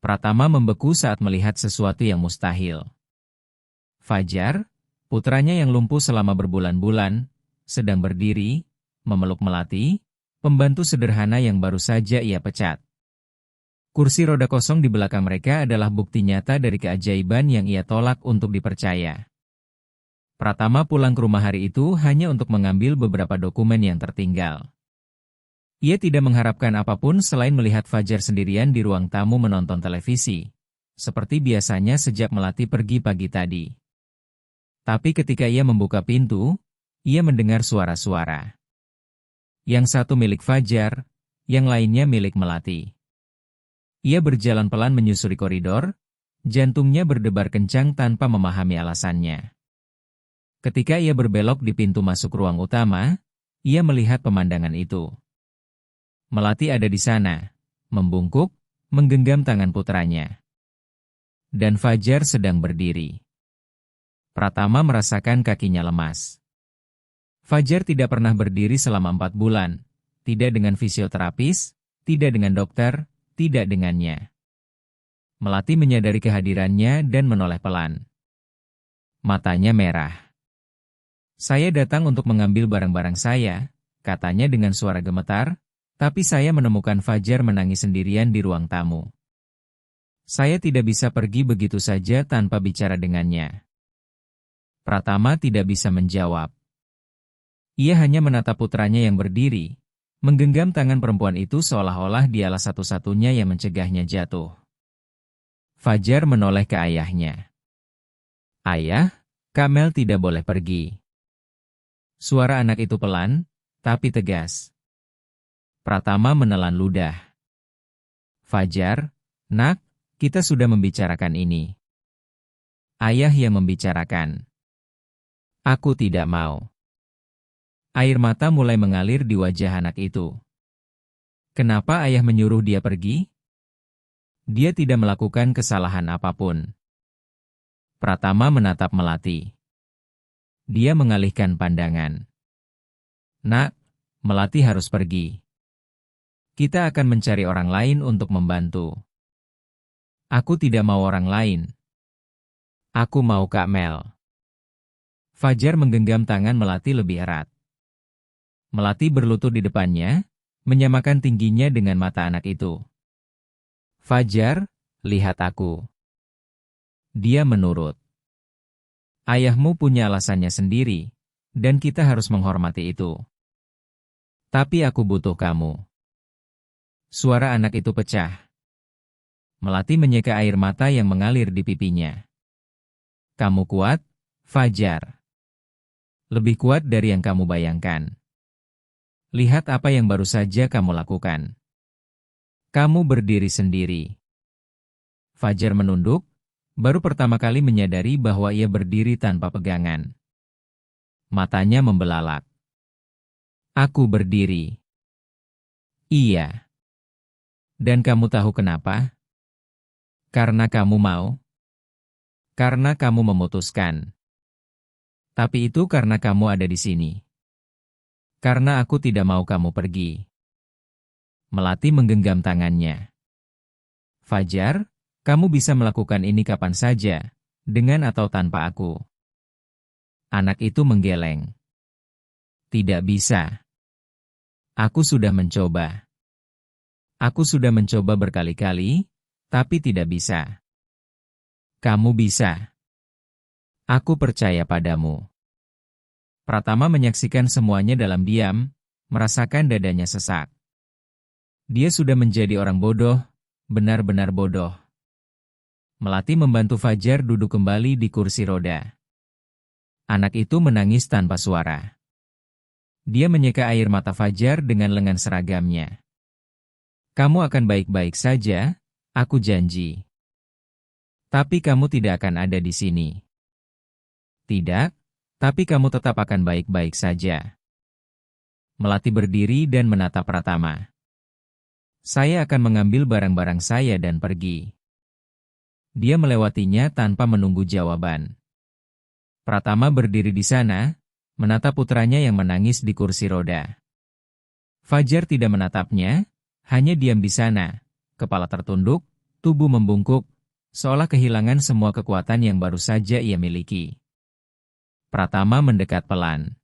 Pratama membeku saat melihat sesuatu yang mustahil. Fajar, putranya yang lumpuh selama berbulan-bulan, sedang berdiri, memeluk Melati, pembantu sederhana yang baru saja ia pecat. Kursi roda kosong di belakang mereka adalah bukti nyata dari keajaiban yang ia tolak untuk dipercaya. Pratama pulang ke rumah hari itu hanya untuk mengambil beberapa dokumen yang tertinggal. Ia tidak mengharapkan apapun selain melihat Fajar sendirian di ruang tamu menonton televisi, seperti biasanya sejak Melati pergi pagi tadi. Tapi ketika ia membuka pintu, ia mendengar suara-suara. Yang satu milik Fajar, yang lainnya milik Melati. Ia berjalan pelan menyusuri koridor, jantungnya berdebar kencang tanpa memahami alasannya. Ketika ia berbelok di pintu masuk ruang utama, ia melihat pemandangan itu. Melati ada di sana, membungkuk, menggenggam tangan putranya. Dan Fajar sedang berdiri. Pratama merasakan kakinya lemas. Fajar tidak pernah berdiri selama 4 bulan, tidak dengan fisioterapis, tidak dengan dokter, tidak dengannya. Melati menyadari kehadirannya dan menoleh pelan. Matanya merah. "Saya datang untuk mengambil barang-barang saya," katanya dengan suara gemetar. Tapi saya menemukan Fajar menangis sendirian di ruang tamu. Saya tidak bisa pergi begitu saja tanpa bicara dengannya. Pratama tidak bisa menjawab. Ia hanya menatap putranya yang berdiri, menggenggam tangan perempuan itu seolah-olah dialah satu-satunya yang mencegahnya jatuh. Fajar menoleh ke ayahnya. "Ayah, Kamel tidak boleh pergi." Suara anak itu pelan, tapi tegas. Pratama menelan ludah. "Fajar, nak, kita sudah membicarakan ini." Ayah yang membicarakan. "Aku tidak mau." Air mata mulai mengalir di wajah anak itu. Kenapa ayah menyuruh dia pergi? Dia tidak melakukan kesalahan apapun. Pratama menatap Melati. Dia mengalihkan pandangan. "Nak, Melati harus pergi. Kita akan mencari orang lain untuk membantu." "Aku tidak mau orang lain. Aku mau Kak Mel." Fajar menggenggam tangan Melati lebih erat. Melati berlutut di depannya, menyamakan tingginya dengan mata anak itu. "Fajar, lihat aku." Dia menurut. "Ayahmu punya alasannya sendiri, dan kita harus menghormati itu. Tapi aku butuh kamu." Suara anak itu pecah. Melati menyeka air mata yang mengalir di pipinya. "Kamu kuat, Fajar. Lebih kuat dari yang kamu bayangkan. Lihat apa yang baru saja kamu lakukan. Kamu berdiri sendiri." Fajar menunduk, baru pertama kali menyadari bahwa ia berdiri tanpa pegangan. Matanya membelalak. "Aku berdiri." "Iya. Dan kamu tahu kenapa? Karena kamu mau. Karena kamu memutuskan. Tapi itu karena kamu ada di sini. Karena aku tidak mau kamu pergi." Melati menggenggam tangannya. "Fajar, kamu bisa melakukan ini kapan saja, dengan atau tanpa aku." Anak itu menggeleng. "Tidak bisa. Aku sudah mencoba. Aku sudah mencoba berkali-kali, tapi tidak bisa." "Kamu bisa. Aku percaya padamu." Pratama menyaksikan semuanya dalam diam, merasakan dadanya sesak. Dia sudah menjadi orang bodoh, benar-benar bodoh. Melati membantu Fajar duduk kembali di kursi roda. Anak itu menangis tanpa suara. Dia menyeka air mata Fajar dengan lengan seragamnya. "Kamu akan baik-baik saja, aku janji. Tapi kamu tidak akan ada di sini." "Tidak, tapi kamu tetap akan baik-baik saja." Melati berdiri dan menatap Pratama. "Saya akan mengambil barang-barang saya dan pergi." Dia melewatinya tanpa menunggu jawaban. Pratama berdiri di sana, menatap putranya yang menangis di kursi roda. Fajar tidak menatapnya, hanya diam di sana, kepala tertunduk, Tubuh membungkuk, seolah kehilangan semua kekuatan yang baru saja ia miliki. Pratama mendekat pelan.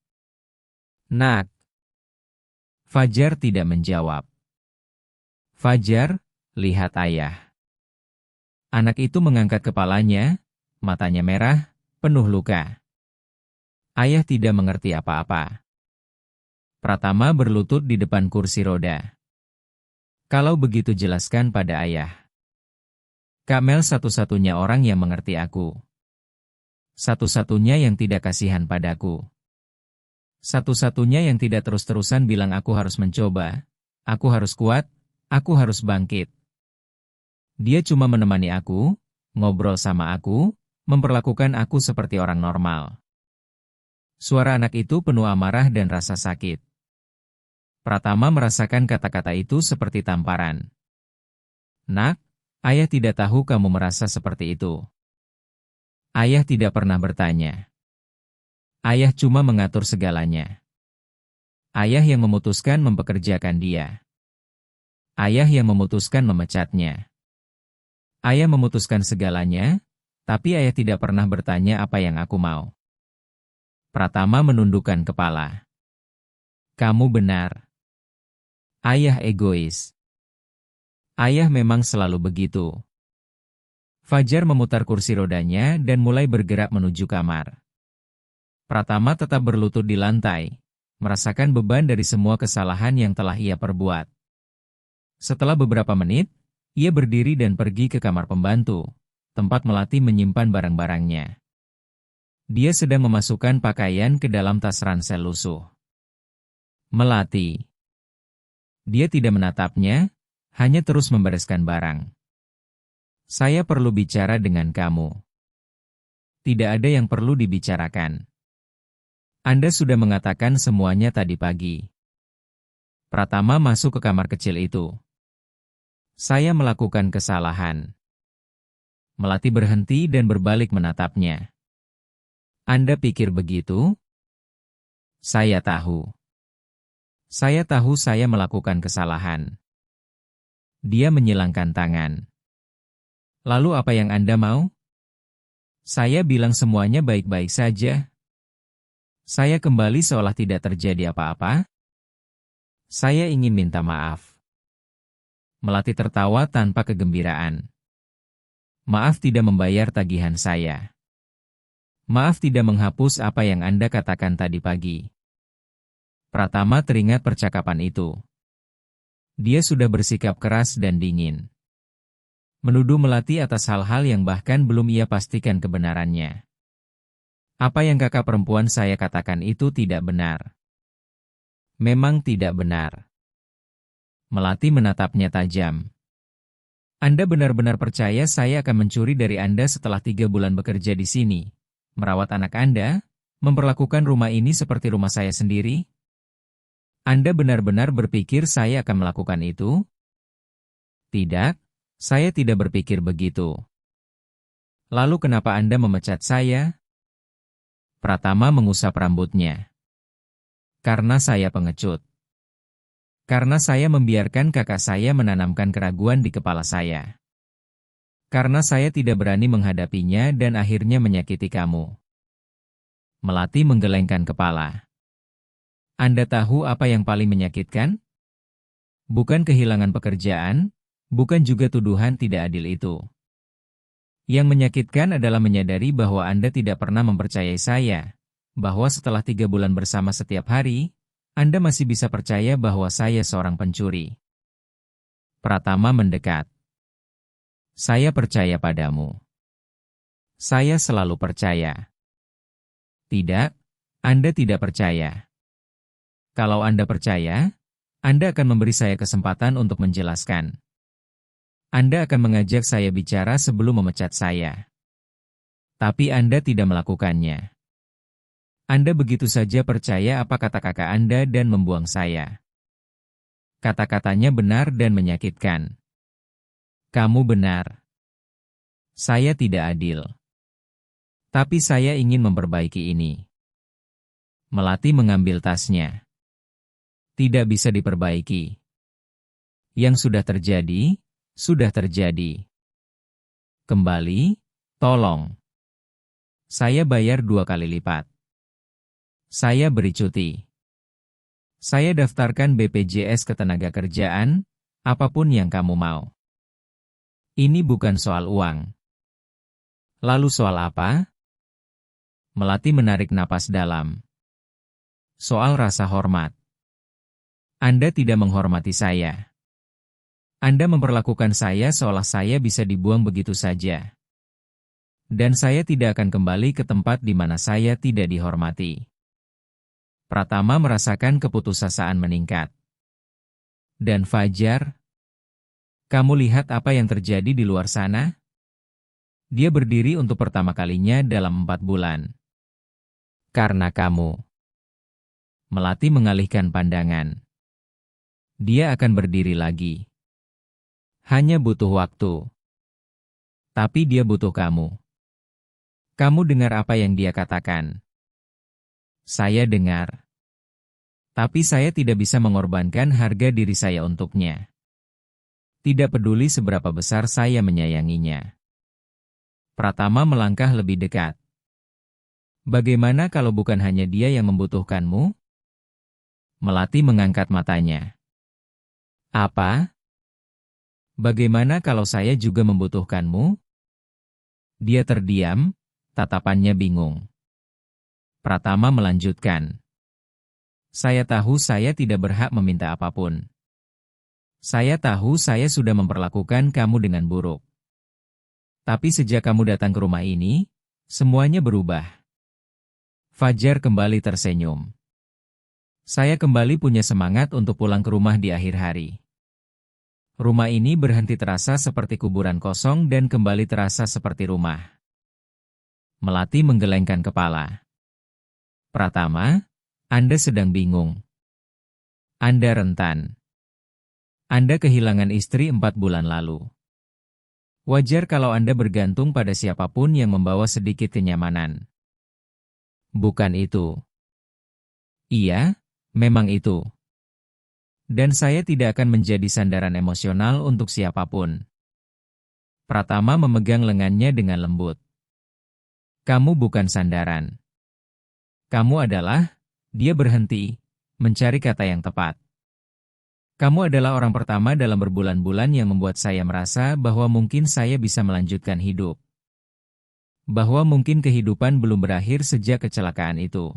"Nak." Fajar tidak menjawab. "Fajar, lihat ayah." Anak itu mengangkat kepalanya, matanya merah, penuh luka. Ayah tidak mengerti apa-apa. Pratama berlutut di depan kursi roda. "Kalau begitu jelaskan pada ayah. Kak Mel satu-satunya orang yang mengerti aku. Satu-satunya yang tidak kasihan padaku. Satu-satunya yang tidak terus-terusan bilang aku harus mencoba, aku harus kuat, aku harus bangkit. Dia cuma menemani aku, ngobrol sama aku, memperlakukan aku seperti orang normal." Suara anak itu penuh amarah dan rasa sakit. Pratama merasakan kata-kata itu seperti tamparan. "Nak, ayah tidak tahu kamu merasa seperti itu. Ayah tidak pernah bertanya. Ayah cuma mengatur segalanya. Ayah yang memutuskan mempekerjakan dia. Ayah yang memutuskan memecatnya. Ayah memutuskan segalanya, tapi ayah tidak pernah bertanya apa yang aku mau." Pratama menundukkan kepala. "Kamu benar. Ayah egois. Ayah memang selalu begitu." Fajar memutar kursi rodanya dan mulai bergerak menuju kamar. Pratama tetap berlutut di lantai, merasakan beban dari semua kesalahan yang telah ia perbuat. Setelah beberapa menit, ia berdiri dan pergi ke kamar pembantu, tempat Melati menyimpan barang-barangnya. Dia sedang memasukkan pakaian ke dalam tas ransel lusuh. Melati. Dia tidak menatapnya, hanya terus membereskan barang. "Saya perlu bicara dengan kamu." "Tidak ada yang perlu dibicarakan. Anda sudah mengatakan semuanya tadi pagi." Pratama masuk ke kamar kecil itu. "Saya melakukan kesalahan." Melati berhenti dan berbalik menatapnya. "Anda pikir begitu?" "Saya tahu. Saya tahu saya melakukan kesalahan." Dia menyilangkan tangan. "Lalu apa yang Anda mau?" "Saya bilang semuanya baik-baik saja. Saya kembali seolah tidak terjadi apa-apa. Saya ingin minta maaf." Melati tertawa tanpa kegembiraan. "Maaf tidak membayar tagihan saya. Maaf tidak menghapus apa yang Anda katakan tadi pagi." Pratama teringat percakapan itu. Dia sudah bersikap keras dan dingin. Menuduh Melati atas hal-hal yang bahkan belum ia pastikan kebenarannya. "Apa yang kakak perempuan saya katakan itu tidak benar. Memang tidak benar." Melati menatapnya tajam. "Anda benar-benar percaya saya akan mencuri dari Anda setelah 3 bulan bekerja di sini, merawat anak Anda, memperlakukan rumah ini seperti rumah saya sendiri? Anda benar-benar berpikir saya akan melakukan itu?" "Tidak, saya tidak berpikir begitu." "Lalu kenapa Anda memecat saya?" Pratama mengusap rambutnya. "Karena saya pengecut. Karena saya membiarkan kakak saya menanamkan keraguan di kepala saya. Karena saya tidak berani menghadapinya dan akhirnya menyakiti kamu." Melati menggelengkan kepala. "Anda tahu apa yang paling menyakitkan? Bukan kehilangan pekerjaan, bukan juga tuduhan tidak adil itu. Yang menyakitkan adalah menyadari bahwa Anda tidak pernah mempercayai saya, bahwa setelah 3 bulan bersama setiap hari, Anda masih bisa percaya bahwa saya seorang pencuri." Pratama mendekat. "Saya percaya padamu. Saya selalu percaya." "Tidak, Anda tidak percaya. Kalau Anda percaya, Anda akan memberi saya kesempatan untuk menjelaskan. Anda akan mengajak saya bicara sebelum memecat saya. Tapi Anda tidak melakukannya. Anda begitu saja percaya apa kata kakak Anda dan membuang saya." Kata-katanya benar dan menyakitkan. "Kamu benar. Saya tidak adil. Tapi saya ingin memperbaiki ini." Melati mengambil tasnya. "Tidak bisa diperbaiki. Yang sudah terjadi, sudah terjadi." Kembali, tolong. Saya bayar 2 kali lipat. Saya beri cuti. Saya daftarkan BPJS Ketenagakerjaan, apapun yang kamu mau. Ini bukan soal uang. Lalu soal apa? Melati menarik napas dalam. Soal rasa hormat. Anda tidak menghormati saya. Anda memperlakukan saya seolah saya bisa dibuang begitu saja. Dan saya tidak akan kembali ke tempat di mana saya tidak dihormati. Pratama merasakan keputusasaan meningkat. Dan Fajar, kamu lihat apa yang terjadi di luar sana? Dia berdiri untuk pertama kalinya dalam 4 bulan. Karena kamu. Melati mengalihkan pandangan. Dia akan berdiri lagi. Hanya butuh waktu. Tapi dia butuh kamu. Kamu dengar apa yang dia katakan? Saya dengar. Tapi saya tidak bisa mengorbankan harga diri saya untuknya. Tidak peduli seberapa besar saya menyayanginya. Pratama melangkah lebih dekat. Bagaimana kalau bukan hanya dia yang membutuhkanmu? Melati mengangkat matanya. Apa? Bagaimana kalau saya juga membutuhkanmu? Dia terdiam, tatapannya bingung. Pratama melanjutkan. Saya tahu saya tidak berhak meminta apapun. Saya tahu saya sudah memperlakukan kamu dengan buruk. Tapi sejak kamu datang ke rumah ini, semuanya berubah. Fajar kembali tersenyum. Saya kembali punya semangat untuk pulang ke rumah di akhir hari. Rumah ini berhenti terasa seperti kuburan kosong dan kembali terasa seperti rumah. Melati menggelengkan kepala. Pratama, Anda sedang bingung. Anda rentan. Anda kehilangan istri 4 bulan lalu. Wajar kalau Anda bergantung pada siapapun yang membawa sedikit kenyamanan. Bukan itu. Iya, memang itu. Dan saya tidak akan menjadi sandaran emosional untuk siapapun. Pratama memegang lengannya dengan lembut. Kamu bukan sandaran. Kamu adalah, dia berhenti, mencari kata yang tepat. Kamu adalah orang pertama dalam berbulan-bulan yang membuat saya merasa bahwa mungkin saya bisa melanjutkan hidup. Bahwa mungkin kehidupan belum berakhir sejak kecelakaan itu.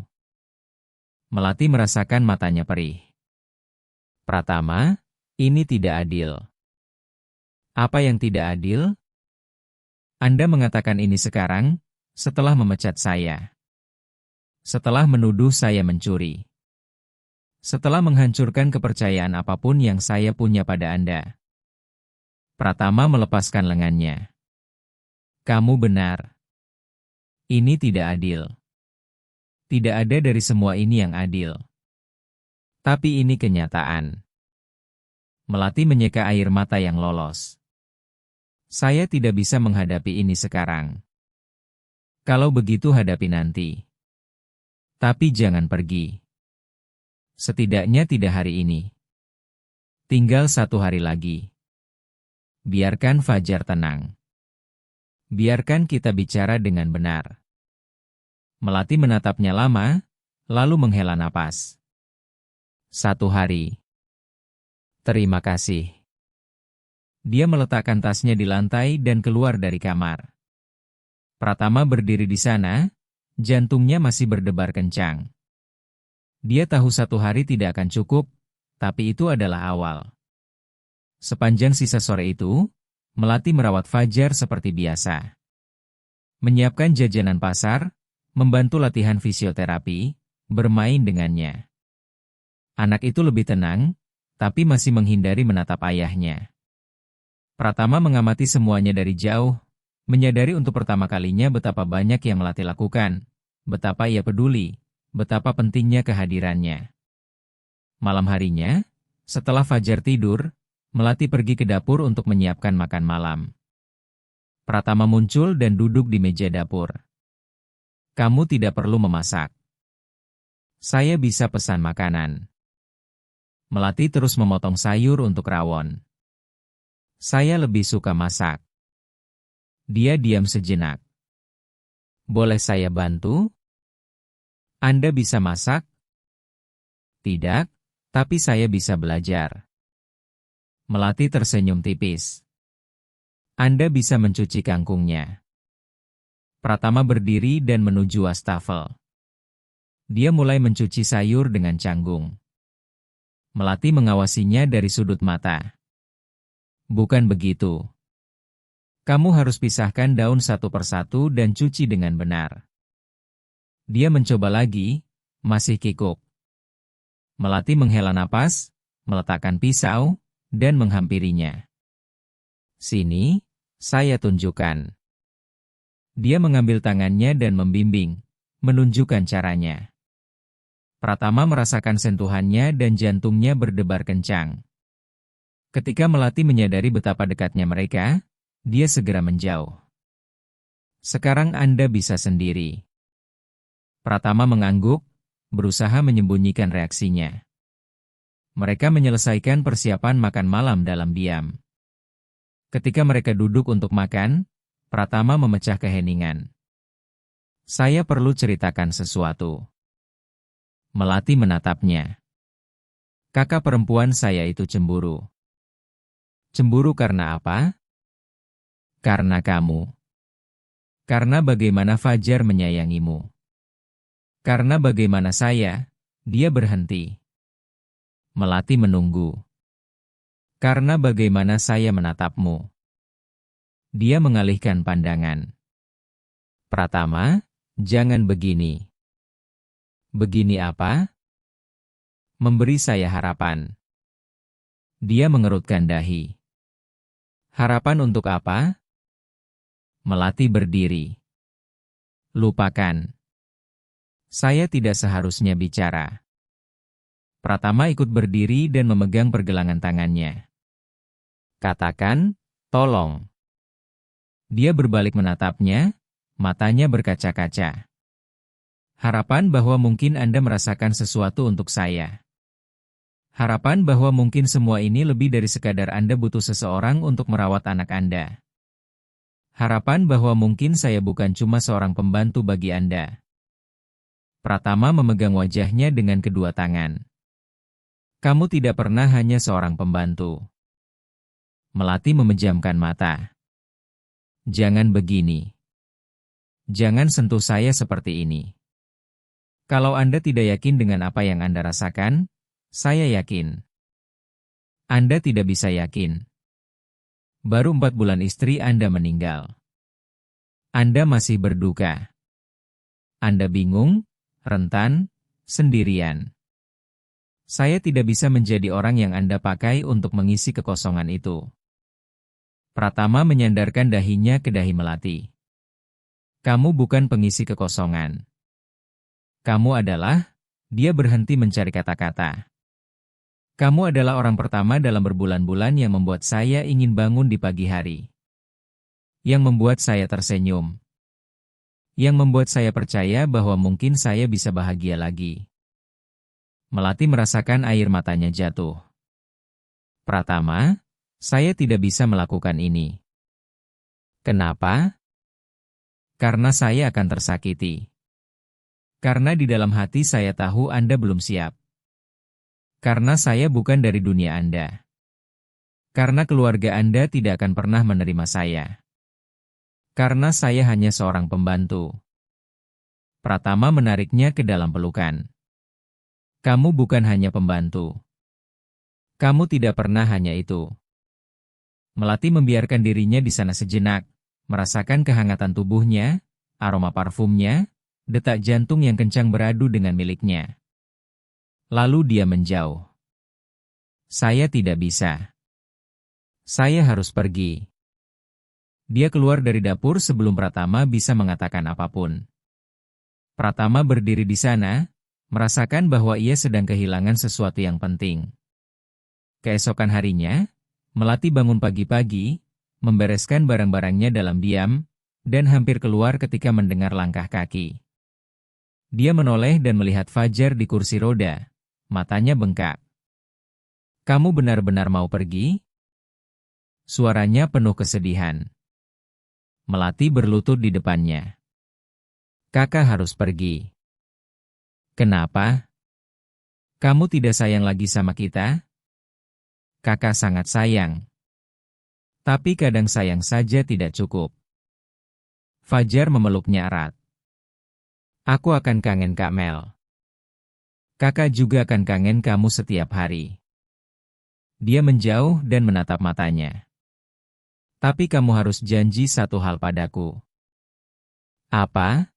Melati merasakan matanya perih. Pratama, ini tidak adil. Apa yang tidak adil? Anda mengatakan ini sekarang, setelah memecat saya. Setelah menuduh saya mencuri. Setelah menghancurkan kepercayaan apapun yang saya punya pada Anda. Pratama melepaskan lengannya. Kamu benar. Ini tidak adil. Tidak ada dari semua ini yang adil. Tapi ini kenyataan. Melati menyeka air mata yang lolos. Saya tidak bisa menghadapi ini sekarang. Kalau begitu hadapi nanti. Tapi jangan pergi. Setidaknya tidak hari ini. Tinggal 1 hari lagi. Biarkan Fajar tenang. Biarkan kita bicara dengan benar. Melati menatapnya lama, lalu menghela napas. 1 hari. Terima kasih. Dia meletakkan tasnya di lantai dan keluar dari kamar. Pratama berdiri di sana, jantungnya masih berdebar kencang. Dia tahu 1 hari tidak akan cukup, tapi itu adalah awal. Sepanjang sisa sore itu, Melati merawat Fajar seperti biasa. Menyiapkan jajanan pasar, membantu latihan fisioterapi, bermain dengannya. Anak itu lebih tenang, tapi masih menghindari menatap ayahnya. Pratama mengamati semuanya dari jauh, menyadari untuk pertama kalinya betapa banyak yang Melati lakukan, betapa ia peduli, betapa pentingnya kehadirannya. Malam harinya, setelah Fajar tidur, Melati pergi ke dapur untuk menyiapkan makan malam. Pratama muncul dan duduk di meja dapur. Kamu tidak perlu memasak. Saya bisa pesan makanan. Melati terus memotong sayur untuk rawon. Saya lebih suka masak. Dia diam sejenak. Boleh saya bantu? Anda bisa masak? Tidak, tapi saya bisa belajar. Melati tersenyum tipis. Anda bisa mencuci kangkungnya. Pratama berdiri dan menuju wastafel. Dia mulai mencuci sayur dengan canggung. Melati mengawasinya dari sudut mata. Bukan begitu. Kamu harus pisahkan daun satu persatu dan cuci dengan benar. Dia mencoba lagi, masih kikuk. Melati menghela napas, meletakkan pisau, dan menghampirinya. Sini, saya tunjukkan. Dia mengambil tangannya dan membimbing, menunjukkan caranya. Pratama merasakan sentuhannya dan jantungnya berdebar kencang. Ketika Melati menyadari betapa dekatnya mereka, dia segera menjauh. Sekarang Anda bisa sendiri. Pratama mengangguk, berusaha menyembunyikan reaksinya. Mereka menyelesaikan persiapan makan malam dalam diam. Ketika mereka duduk untuk makan, Pratama memecah keheningan. Saya perlu ceritakan sesuatu. Melati menatapnya. Kakak perempuan saya itu cemburu. Cemburu karena apa? Karena kamu. Karena bagaimana Fajar menyayangimu. Karena bagaimana saya, dia berhenti. Melati menunggu. Karena bagaimana saya menatapmu. Dia mengalihkan pandangan. Pratama, jangan begini. Begini apa? Memberi saya harapan. Dia mengerutkan dahi. Harapan untuk apa? Melati berdiri. Lupakan. Saya tidak seharusnya bicara. Pratama ikut berdiri dan memegang pergelangan tangannya. Katakan, tolong. Dia berbalik menatapnya, matanya berkaca-kaca. Harapan bahwa mungkin Anda merasakan sesuatu untuk saya. Harapan bahwa mungkin semua ini lebih dari sekadar Anda butuh seseorang untuk merawat anak Anda. Harapan bahwa mungkin saya bukan cuma seorang pembantu bagi Anda. Pratama memegang wajahnya dengan kedua tangan. Kamu tidak pernah hanya seorang pembantu. Melati memejamkan mata. Jangan begini. Jangan sentuh saya seperti ini. Kalau Anda tidak yakin dengan apa yang Anda rasakan, saya yakin. Anda tidak bisa yakin. Baru 4 bulan istri Anda meninggal. Anda masih berduka. Anda bingung, rentan, sendirian. Saya tidak bisa menjadi orang yang Anda pakai untuk mengisi kekosongan itu. Pratama menyandarkan dahinya ke dahi Melati. Kamu bukan pengisi kekosongan. Kamu adalah, dia berhenti mencari kata-kata. Kamu adalah orang pertama dalam berbulan-bulan yang membuat saya ingin bangun di pagi hari. Yang membuat saya tersenyum. Yang membuat saya percaya bahwa mungkin saya bisa bahagia lagi. Melati merasakan air matanya jatuh. Pratama, saya tidak bisa melakukan ini. Kenapa? Karena saya akan tersakiti. Karena di dalam hati saya tahu Anda belum siap. Karena saya bukan dari dunia Anda. Karena keluarga Anda tidak akan pernah menerima saya. Karena saya hanya seorang pembantu. Pratama menariknya ke dalam pelukan. Kamu bukan hanya pembantu. Kamu tidak pernah hanya itu. Melati membiarkan dirinya di sana sejenak, merasakan kehangatan tubuhnya, aroma parfumnya, detak jantung yang kencang beradu dengan miliknya. Lalu dia menjauh. Saya tidak bisa. Saya harus pergi. Dia keluar dari dapur sebelum Pratama bisa mengatakan apapun. Pratama berdiri di sana, merasakan bahwa ia sedang kehilangan sesuatu yang penting. Keesokan harinya, Melati bangun pagi-pagi, membereskan barang-barangnya dalam diam, dan hampir keluar ketika mendengar langkah kaki. Dia menoleh dan melihat Fajar di kursi roda, matanya bengkak. Kamu benar-benar mau pergi? Suaranya penuh kesedihan. Melati berlutut di depannya. Kakak harus pergi. Kenapa? Kamu tidak sayang lagi sama kita? Kakak sangat sayang. Tapi kadang sayang saja tidak cukup. Fajar memeluknya erat. Aku akan kangen Kak Mel. Kakak juga akan kangen kamu setiap hari. Dia menjauh dan menatap matanya. Tapi kamu harus janji satu hal padaku. Apa?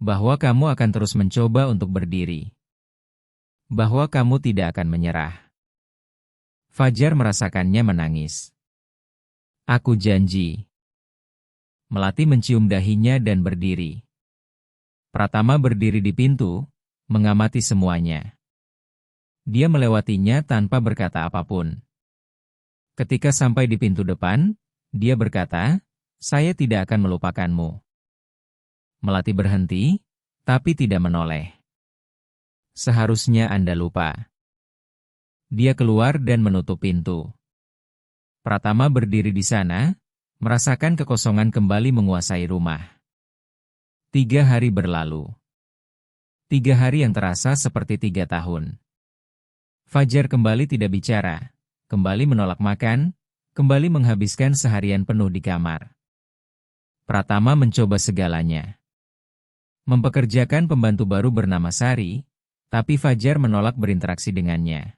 Bahwa kamu akan terus mencoba untuk berdiri. Bahwa kamu tidak akan menyerah. Fajar merasakannya menangis. Aku janji. Melati mencium dahinya dan berdiri. Pratama berdiri di pintu, mengamati semuanya. Dia melewatinya tanpa berkata apapun. Ketika sampai di pintu depan, dia berkata, "Saya tidak akan melupakanmu." Melati berhenti, tapi tidak menoleh. Seharusnya Anda lupa. Dia keluar dan menutup pintu. Pratama berdiri di sana, merasakan kekosongan kembali menguasai rumah. 3 hari berlalu. 3 hari yang terasa seperti 3 tahun. Fajar kembali tidak bicara. Kembali menolak makan, kembali menghabiskan seharian penuh di kamar. Pratama mencoba segalanya. Mempekerjakan pembantu baru bernama Sari, tapi Fajar menolak berinteraksi dengannya.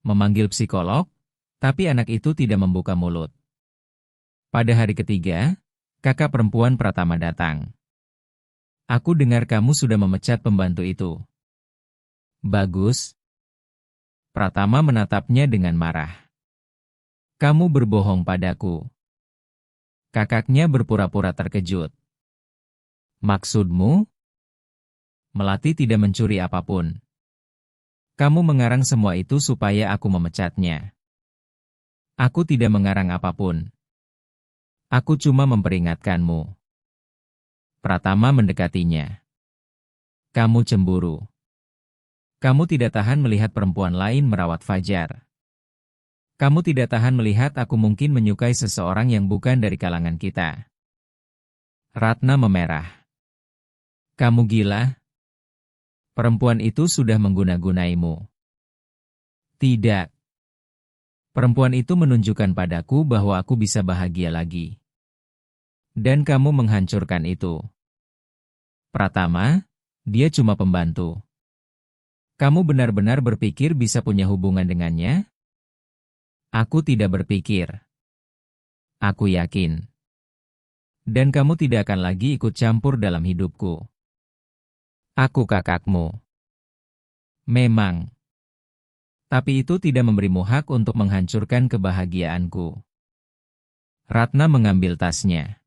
Memanggil psikolog, tapi anak itu tidak membuka mulut. Pada hari ketiga, kakak perempuan Pratama datang. Aku dengar kamu sudah memecat pembantu itu. Bagus. Pratama menatapnya dengan marah. Kamu berbohong padaku. Kakaknya berpura-pura terkejut. Maksudmu? Melati tidak mencuri apapun. Kamu mengarang semua itu supaya aku memecatnya. Aku tidak mengarang apapun. Aku cuma memperingatkanmu. Pratama mendekatinya. Kamu cemburu. Kamu tidak tahan melihat perempuan lain merawat Fajar. Kamu tidak tahan melihat aku mungkin menyukai seseorang yang bukan dari kalangan kita. Ratna memerah. Kamu gila? Perempuan itu sudah mengguna-gunaimu. Tidak. Perempuan itu menunjukkan padaku bahwa aku bisa bahagia lagi. Dan kamu menghancurkan itu. Pratama, dia cuma pembantu. Kamu benar-benar berpikir bisa punya hubungan dengannya? Aku tidak berpikir. Aku yakin. Dan kamu tidak akan lagi ikut campur dalam hidupku. Aku kakakmu. Memang. Tapi itu tidak memberimu hak untuk menghancurkan kebahagiaanku. Ratna mengambil tasnya.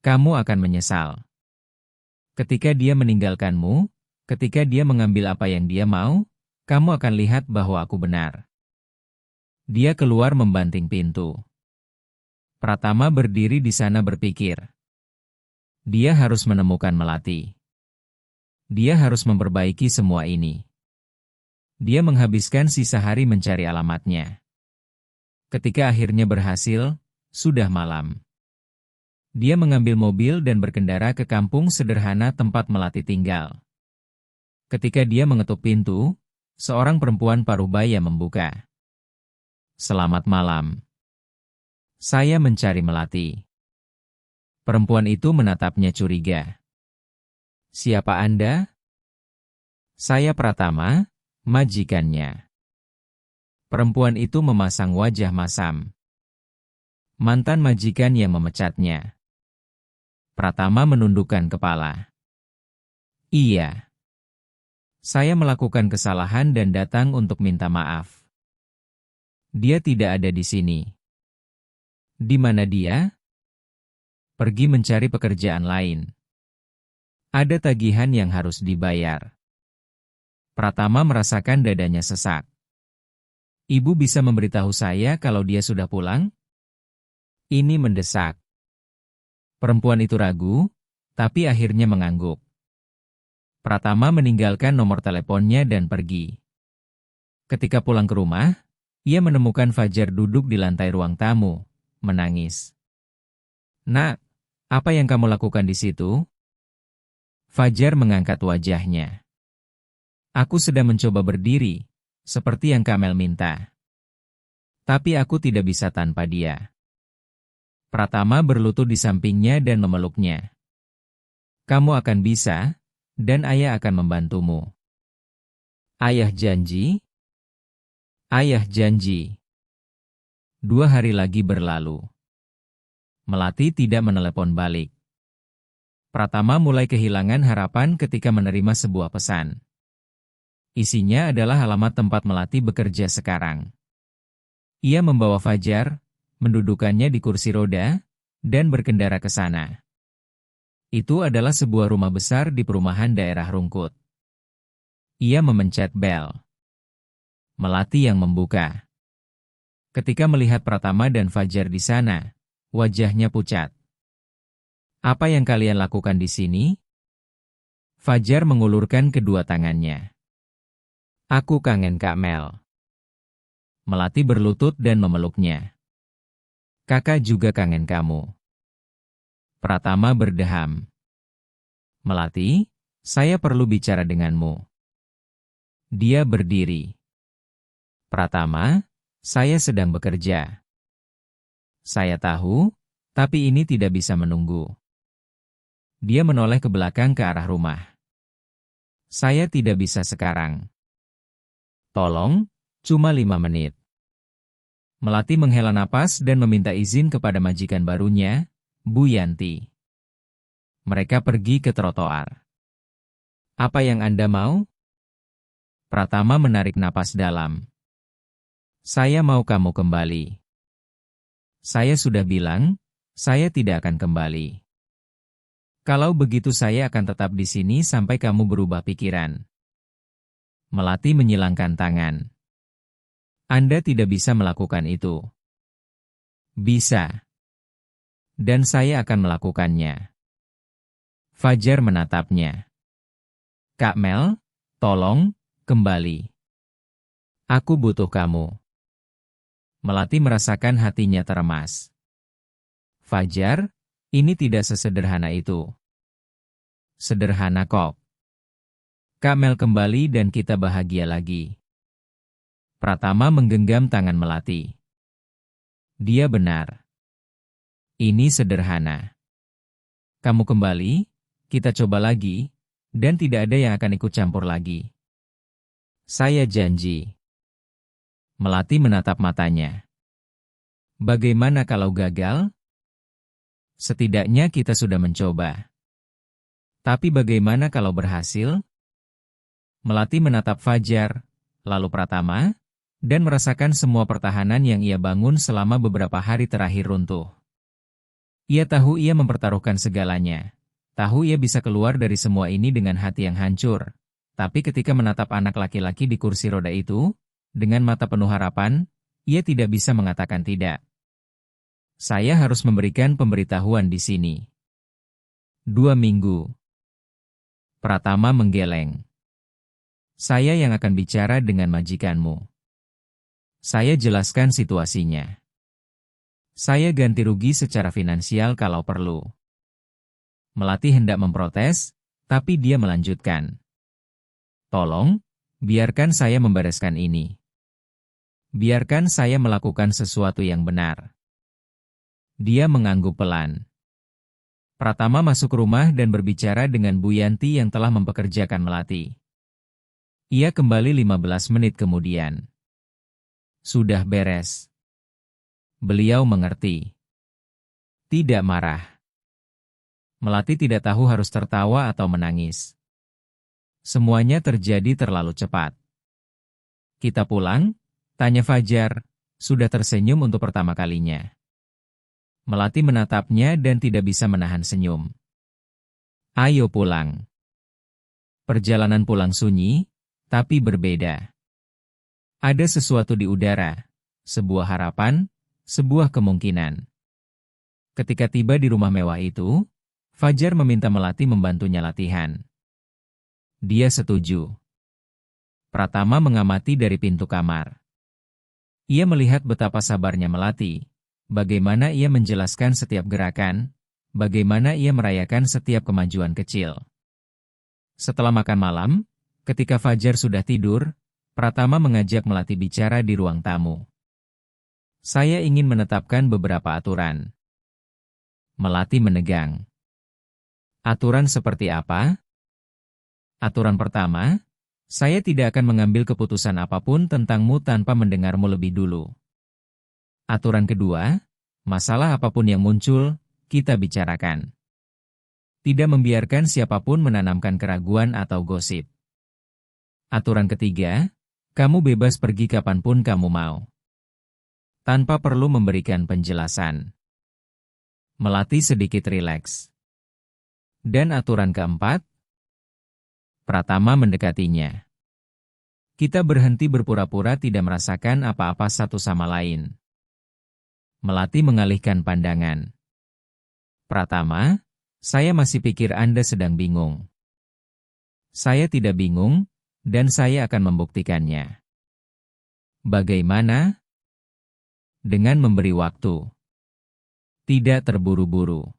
Kamu akan menyesal. Ketika dia meninggalkanmu, ketika dia mengambil apa yang dia mau, kamu akan lihat bahwa aku benar. Dia keluar membanting pintu. Pratama berdiri di sana berpikir. Dia harus menemukan Melati. Dia harus memperbaiki semua ini. Dia menghabiskan sisa hari mencari alamatnya. Ketika akhirnya berhasil, sudah malam. Dia mengambil mobil dan berkendara ke kampung sederhana tempat Melati tinggal. Ketika dia mengetuk pintu, seorang perempuan parubaya membuka. Selamat malam. Saya mencari Melati. Perempuan itu menatapnya curiga. Siapa Anda? Saya Pratama, majikannya. Perempuan itu memasang wajah masam. Mantan majikan yang memecatnya. Pratama menundukkan kepala. Iya. Saya melakukan kesalahan dan datang untuk minta maaf. Dia tidak ada di sini. Di mana dia? Pergi mencari pekerjaan lain. Ada tagihan yang harus dibayar. Pratama merasakan dadanya sesak. Ibu bisa memberitahu saya kalau dia sudah pulang? Ini mendesak. Perempuan itu ragu, tapi akhirnya mengangguk. Pratama meninggalkan nomor teleponnya dan pergi. Ketika pulang ke rumah, ia menemukan Fajar duduk di lantai ruang tamu, menangis. "Nak, apa yang kamu lakukan di situ?" Fajar mengangkat wajahnya. "Aku sedang mencoba berdiri, seperti yang Kamel minta. Tapi aku tidak bisa tanpa dia." Pratama berlutut di sampingnya dan memeluknya. "Kamu akan bisa, dan ayah akan membantumu." "Ayah janji?" "Ayah janji." 2 hari lagi berlalu. Melati tidak menelepon balik. Pratama mulai kehilangan harapan ketika menerima sebuah pesan. Isinya adalah alamat tempat Melati bekerja sekarang. Ia membawa Fajar, mendudukannya di kursi roda, dan berkendara ke sana. Itu adalah sebuah rumah besar di perumahan daerah Rungkut. Ia memencet bel. Melati yang membuka. Ketika melihat Pratama dan Fajar di sana, wajahnya pucat. "Apa yang kalian lakukan di sini?" Fajar mengulurkan kedua tangannya. "Aku kangen Kak Mel." Melati berlutut dan memeluknya. "Kakak juga kangen kamu." Pratama berdeham. "Melati, saya perlu bicara denganmu." Dia berdiri. "Pratama, saya sedang bekerja." "Saya tahu, tapi ini tidak bisa menunggu." Dia menoleh ke belakang ke arah rumah. "Saya tidak bisa sekarang. Tolong, cuma 5 menit." Melati menghela napas dan meminta izin kepada majikan barunya, Bu Yanti. Mereka pergi ke trotoar. "Apa yang Anda mau?" Pratama menarik napas dalam. "Saya mau kamu kembali." "Saya sudah bilang, saya tidak akan kembali. Kalau begitu saya akan tetap di sini sampai kamu berubah pikiran." Melati menyilangkan tangan. "Anda tidak bisa melakukan itu." "Bisa. Dan saya akan melakukannya." Fajar menatapnya. "Kak Mel, tolong, kembali. Aku butuh kamu." Melati merasakan hatinya teremas. "Fajar, ini tidak sesederhana itu." "Sederhana kok. Kak Mel kembali dan kita bahagia lagi." Pratama menggenggam tangan Melati. Dia benar. Ini sederhana. Kamu kembali, kita coba lagi, dan tidak ada yang akan ikut campur lagi. Saya janji. Melati menatap matanya. "Bagaimana kalau gagal?" "Setidaknya kita sudah mencoba." "Tapi bagaimana kalau berhasil?" Melati menatap Fajar, lalu Pratama, dan merasakan semua pertahanan yang ia bangun selama beberapa hari terakhir runtuh. Ia tahu ia mempertaruhkan segalanya. Tahu ia bisa keluar dari semua ini dengan hati yang hancur. Tapi ketika menatap anak laki-laki di kursi roda itu, dengan mata penuh harapan, ia tidak bisa mengatakan tidak. "Saya harus memberikan pemberitahuan di sini." 2 minggu. Pratama menggeleng. "Saya yang akan bicara dengan majikanmu. Saya jelaskan situasinya. Saya ganti rugi secara finansial kalau perlu." Melati hendak memprotes, tapi dia melanjutkan. "Tolong, biarkan saya membereskan ini. Biarkan saya melakukan sesuatu yang benar." Dia mengangguk pelan. Pratama masuk rumah dan berbicara dengan Bu Yanti yang telah mempekerjakan Melati. Ia kembali 15 menit kemudian. "Sudah beres." Beliau mengerti. Tidak marah. Melati tidak tahu harus tertawa atau menangis. Semuanya terjadi terlalu cepat. "Kita pulang?" tanya Fajar, sudah tersenyum untuk pertama kalinya. Melati menatapnya dan tidak bisa menahan senyum. "Ayo pulang." Perjalanan pulang sunyi, tapi berbeda. Ada sesuatu di udara, sebuah harapan, sebuah kemungkinan. Ketika tiba di rumah mewah itu, Fajar meminta Melati membantunya latihan. Dia setuju. Pratama mengamati dari pintu kamar. Ia melihat betapa sabarnya Melati, bagaimana ia menjelaskan setiap gerakan, bagaimana ia merayakan setiap kemajuan kecil. Setelah makan malam, ketika Fajar sudah tidur, Pratama mengajak Melati bicara di ruang tamu. Saya ingin menetapkan beberapa aturan. Melati menegang. Aturan seperti apa? Aturan pertama, saya tidak akan mengambil keputusan apapun tentangmu tanpa mendengarmu lebih dulu. Aturan kedua, masalah apapun yang muncul, kita bicarakan. Tidak membiarkan siapapun menanamkan keraguan atau gosip. Aturan ketiga, kamu bebas pergi kapanpun kamu mau. Tanpa perlu memberikan penjelasan. Melati sedikit rileks. Dan aturan keempat, Pratama mendekatinya. Kita berhenti berpura-pura tidak merasakan apa-apa satu sama lain. Melati mengalihkan pandangan. Pratama, saya masih pikir Anda sedang bingung. Saya tidak bingung, dan saya akan membuktikannya. Bagaimana? Dengan memberi waktu. Tidak terburu-buru.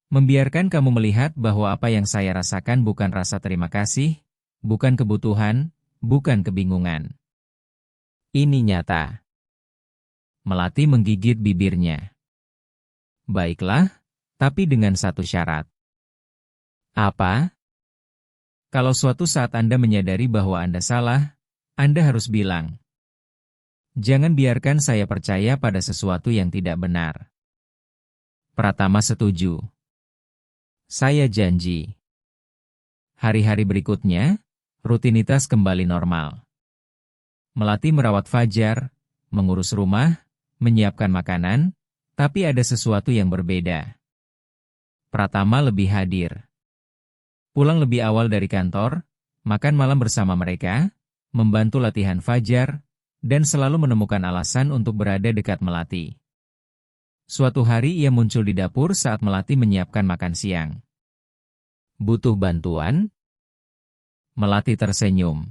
Membiarkan kamu melihat bahwa apa yang saya rasakan bukan rasa terima kasih, bukan kebutuhan, bukan kebingungan. Ini nyata. Melati menggigit bibirnya. Baiklah, tapi dengan satu syarat. Apa? Kalau suatu saat Anda menyadari bahwa Anda salah, Anda harus bilang. Jangan biarkan saya percaya pada sesuatu yang tidak benar. Pratama setuju. Saya janji. Hari-hari berikutnya, rutinitas kembali normal. Melati merawat Fajar, mengurus rumah, menyiapkan makanan, tapi ada sesuatu yang berbeda. Pratama lebih hadir. Pulang lebih awal dari kantor, makan malam bersama mereka, membantu latihan Fajar, dan selalu menemukan alasan untuk berada dekat Melati. Suatu hari ia muncul di dapur saat Melati menyiapkan makan siang. Butuh bantuan? Melati tersenyum.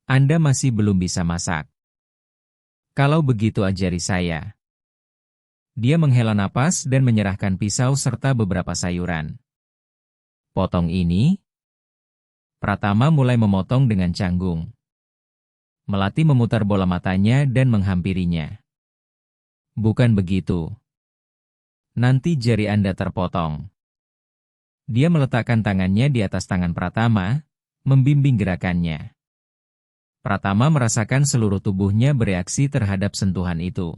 Anda masih belum bisa masak. Kalau begitu ajari saya. Dia menghela napas dan menyerahkan pisau serta beberapa sayuran. Potong ini. Pratama mulai memotong dengan canggung. Melati memutar bola matanya dan menghampirinya. Bukan begitu. Nanti jari Anda terpotong. Dia meletakkan tangannya di atas tangan Pratama, membimbing gerakannya. Pratama merasakan seluruh tubuhnya bereaksi terhadap sentuhan itu.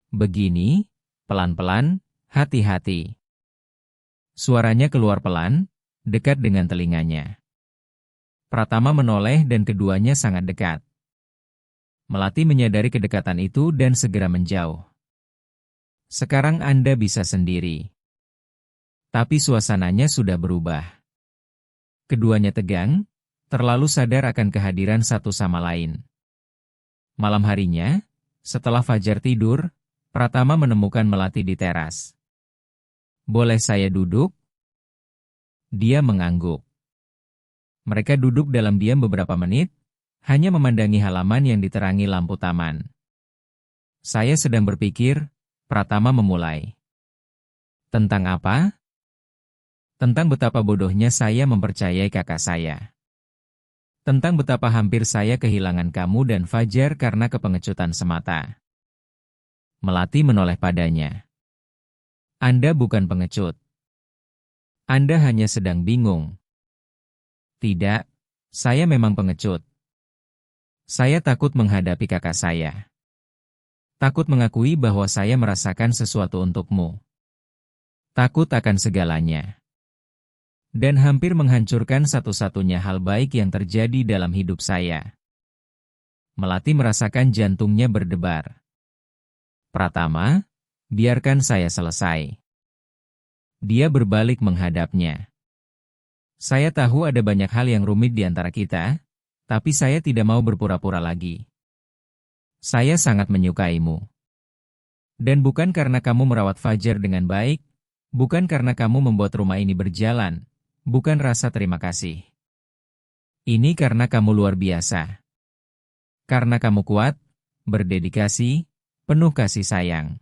Begini, pelan-pelan, hati-hati. Suaranya keluar pelan, dekat dengan telinganya. Pratama menoleh dan keduanya sangat dekat. Melati menyadari kedekatan itu dan segera menjauh. Sekarang Anda bisa sendiri. Tapi suasananya sudah berubah. Keduanya tegang, terlalu sadar akan kehadiran satu sama lain. Malam harinya, setelah Fajar tidur, Pratama menemukan Melati di teras. Boleh saya duduk? Dia mengangguk. Mereka duduk dalam diam beberapa menit, hanya memandangi halaman yang diterangi lampu taman. Saya sedang berpikir, Pratama memulai. Tentang apa? Tentang betapa bodohnya saya mempercayai kakak saya. Tentang betapa hampir saya kehilangan kamu dan Fajar karena kepengecutan semata. Melati menoleh padanya. Anda bukan pengecut. Anda hanya sedang bingung. Tidak, saya memang pengecut. Saya takut menghadapi kakak saya. Takut mengakui bahwa saya merasakan sesuatu untukmu. Takut akan segalanya. Dan hampir menghancurkan satu-satunya hal baik yang terjadi dalam hidup saya. Melati merasakan jantungnya berdebar. Pratama, biarkan saya selesai. Dia berbalik menghadapnya. Saya tahu ada banyak hal yang rumit di antara kita, tapi saya tidak mau berpura-pura lagi. Saya sangat menyukaimu. Dan bukan karena kamu merawat Fajar dengan baik, bukan karena kamu membuat rumah ini berjalan, bukan rasa terima kasih. Ini karena kamu luar biasa. Karena kamu kuat, berdedikasi, penuh kasih sayang.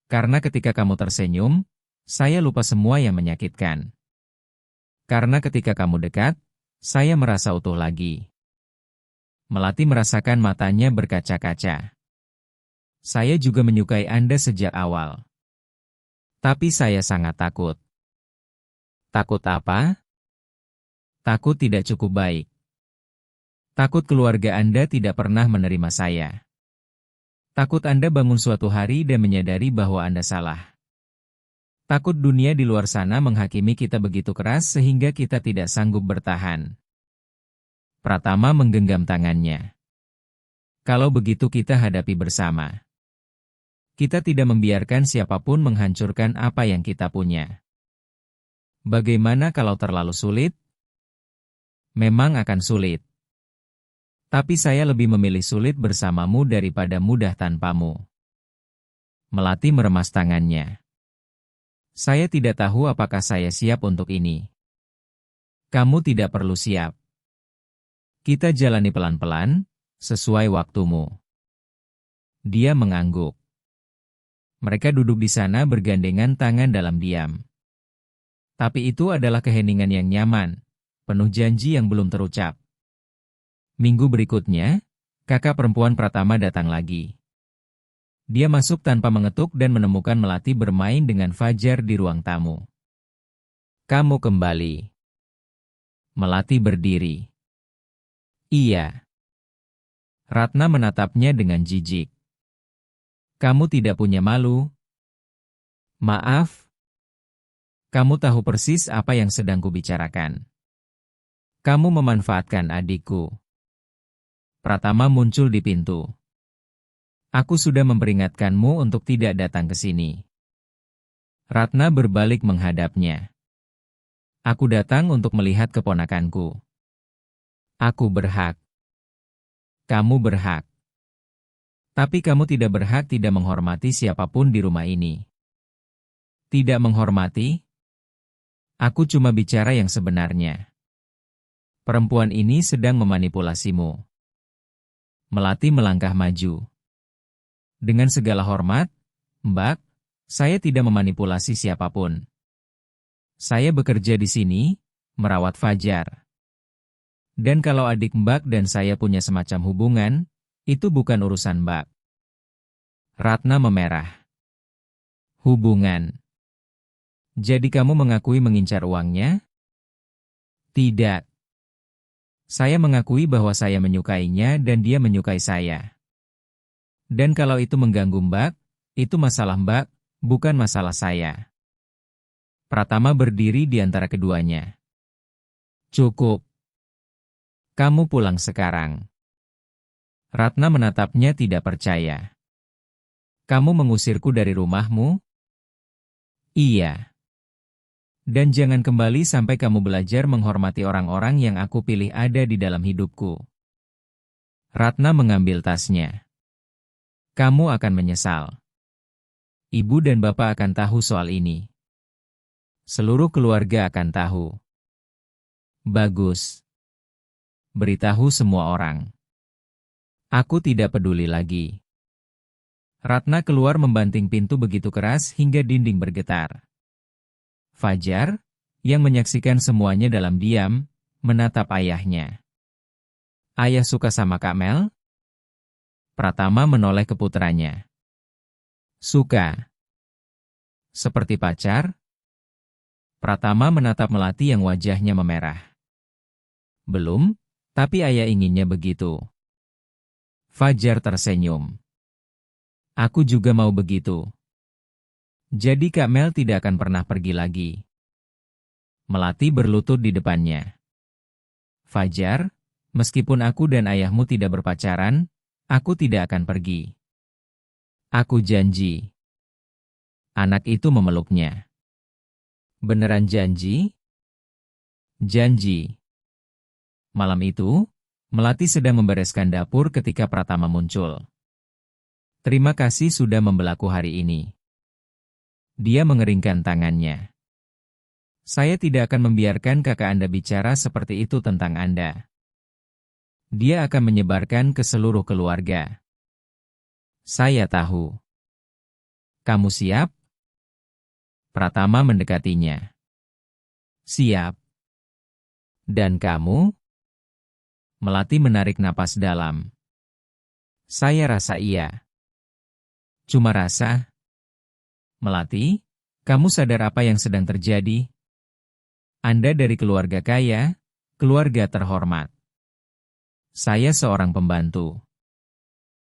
Karena ketika kamu tersenyum, saya lupa semua yang menyakitkan. Karena ketika kamu dekat, saya merasa utuh lagi. Melati merasakan matanya berkaca-kaca. Saya juga menyukai Anda sejak awal. Tapi saya sangat takut. Takut apa? Takut tidak cukup baik. Takut keluarga Anda tidak pernah menerima saya. Takut Anda bangun suatu hari dan menyadari bahwa Anda salah. Takut dunia di luar sana menghakimi kita begitu keras sehingga kita tidak sanggup bertahan. Pratama menggenggam tangannya. Kalau begitu kita hadapi bersama. Kita tidak membiarkan siapapun menghancurkan apa yang kita punya. Bagaimana kalau terlalu sulit? Memang akan sulit. Tapi saya lebih memilih sulit bersamamu daripada mudah tanpamu. Melati meremas tangannya. Saya tidak tahu apakah saya siap untuk ini. Kamu tidak perlu siap. Kita jalani pelan-pelan, sesuai waktumu. Dia mengangguk. Mereka duduk di sana bergandengan tangan dalam diam. Tapi itu adalah keheningan yang nyaman, penuh janji yang belum terucap. Minggu berikutnya, kakak perempuan Pratama datang lagi. Dia masuk tanpa mengetuk dan menemukan Melati bermain dengan Fajar di ruang tamu. Kamu kembali. Melati berdiri. Iya. Ratna menatapnya dengan jijik. Kamu tidak punya malu? Maaf. Kamu tahu persis apa yang sedang kubicarakan. Kamu memanfaatkan adikku. Pratama muncul di pintu. Aku sudah memperingatkanmu untuk tidak datang ke sini. Ratna berbalik menghadapnya. Aku datang untuk melihat keponakanku. Aku berhak. Kamu berhak. Tapi kamu tidak berhak tidak menghormati siapapun di rumah ini. Tidak menghormati? Aku cuma bicara yang sebenarnya. Perempuan ini sedang memanipulasimu. Melati melangkah maju. Dengan segala hormat, Mbak, saya tidak memanipulasi siapapun. Saya bekerja di sini, merawat Fajar. Dan kalau adik Mbak dan saya punya semacam hubungan, itu bukan urusan Mbak. Ratna memerah. Hubungan. Jadi kamu mengakui mengincar uangnya? Tidak. Saya mengakui bahwa saya menyukainya dan dia menyukai saya. Dan kalau itu mengganggu Mbak, itu masalah Mbak, bukan masalah saya. Pratama berdiri di antara keduanya. Cukup. Kamu pulang sekarang. Ratna menatapnya tidak percaya. Kamu mengusirku dari rumahmu? Iya. Dan jangan kembali sampai kamu belajar menghormati orang-orang yang aku pilih ada di dalam hidupku. Ratna mengambil tasnya. Kamu akan menyesal. Ibu dan bapak akan tahu soal ini. Seluruh keluarga akan tahu. Bagus. Beritahu semua orang. Aku tidak peduli lagi. Ratna keluar membanting pintu begitu keras hingga dinding bergetar. Fajar, yang menyaksikan semuanya dalam diam, menatap ayahnya. Ayah suka sama Kak Mel? Pratama menoleh ke putranya. Suka. Seperti pacar? Pratama menatap Melati yang wajahnya memerah. Belum, tapi ayah inginnya begitu. Fajar tersenyum. Aku juga mau begitu. Jadi Kak Mel tidak akan pernah pergi lagi. Melati berlutut di depannya. Fajar, meskipun aku dan ayahmu tidak berpacaran, aku tidak akan pergi. Aku janji. Anak itu memeluknya. Beneran janji? Janji. Malam itu, Melati sedang membereskan dapur ketika Pratama muncul. Terima kasih sudah membelaku hari ini. Dia mengeringkan tangannya. Saya tidak akan membiarkan kakak Anda bicara seperti itu tentang Anda. Dia akan menyebarkan ke seluruh keluarga. Saya tahu. Kamu siap? Pratama mendekatinya. Siap. Dan kamu? Melati menarik napas dalam. Saya rasa iya. Cuma rasa? Melati, kamu sadar apa yang sedang terjadi? Anda dari keluarga kaya, keluarga terhormat. Saya seorang pembantu.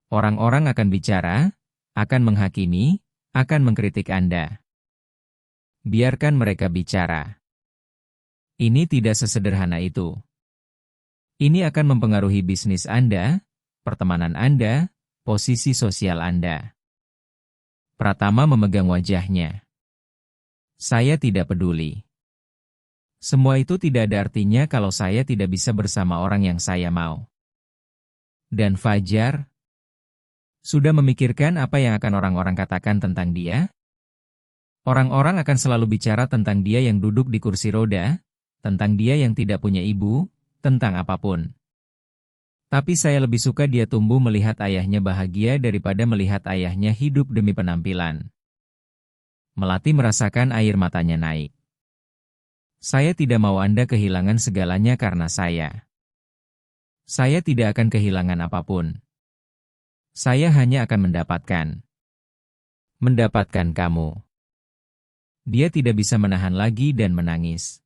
Orang-orang akan bicara, akan menghakimi, akan mengkritik Anda. Biarkan mereka bicara. Ini tidak sesederhana itu. Ini akan mempengaruhi bisnis Anda, pertemanan Anda, posisi sosial Anda. Pratama memegang wajahnya. Saya tidak peduli. Semua itu tidak ada artinya kalau saya tidak bisa bersama orang yang saya mau. Dan Fajar? Sudah memikirkan apa yang akan orang-orang katakan tentang dia? Orang-orang akan selalu bicara tentang dia yang duduk di kursi roda, tentang dia yang tidak punya ibu, tentang apapun. Tapi saya lebih suka dia tumbuh melihat ayahnya bahagia daripada melihat ayahnya hidup demi penampilan. Melati merasakan air matanya naik. Saya tidak mau Anda kehilangan segalanya karena saya. Saya tidak akan kehilangan apapun. Saya hanya akan mendapatkan kamu. Dia tidak bisa menahan lagi dan menangis.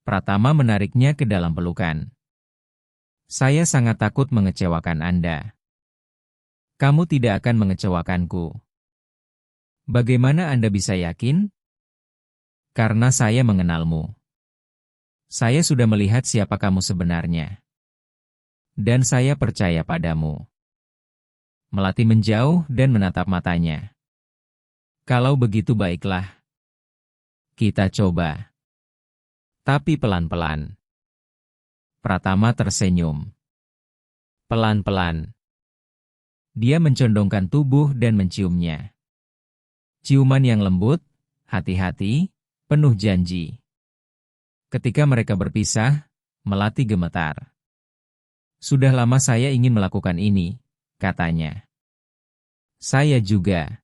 Pratama menariknya ke dalam pelukan. Saya sangat takut mengecewakan Anda. Kamu tidak akan mengecewakanku. Bagaimana Anda bisa yakin? Karena saya mengenalmu. Saya sudah melihat siapa kamu sebenarnya. Dan saya percaya padamu. Melati menjauh dan menatap matanya. Kalau begitu baiklah. Kita coba. Tapi pelan-pelan. Pratama tersenyum. Pelan-pelan. Dia mencondongkan tubuh dan menciumnya. Ciuman yang lembut, hati-hati, penuh janji. Ketika mereka berpisah, Melati gemetar. Sudah lama saya ingin melakukan ini, katanya. Saya juga.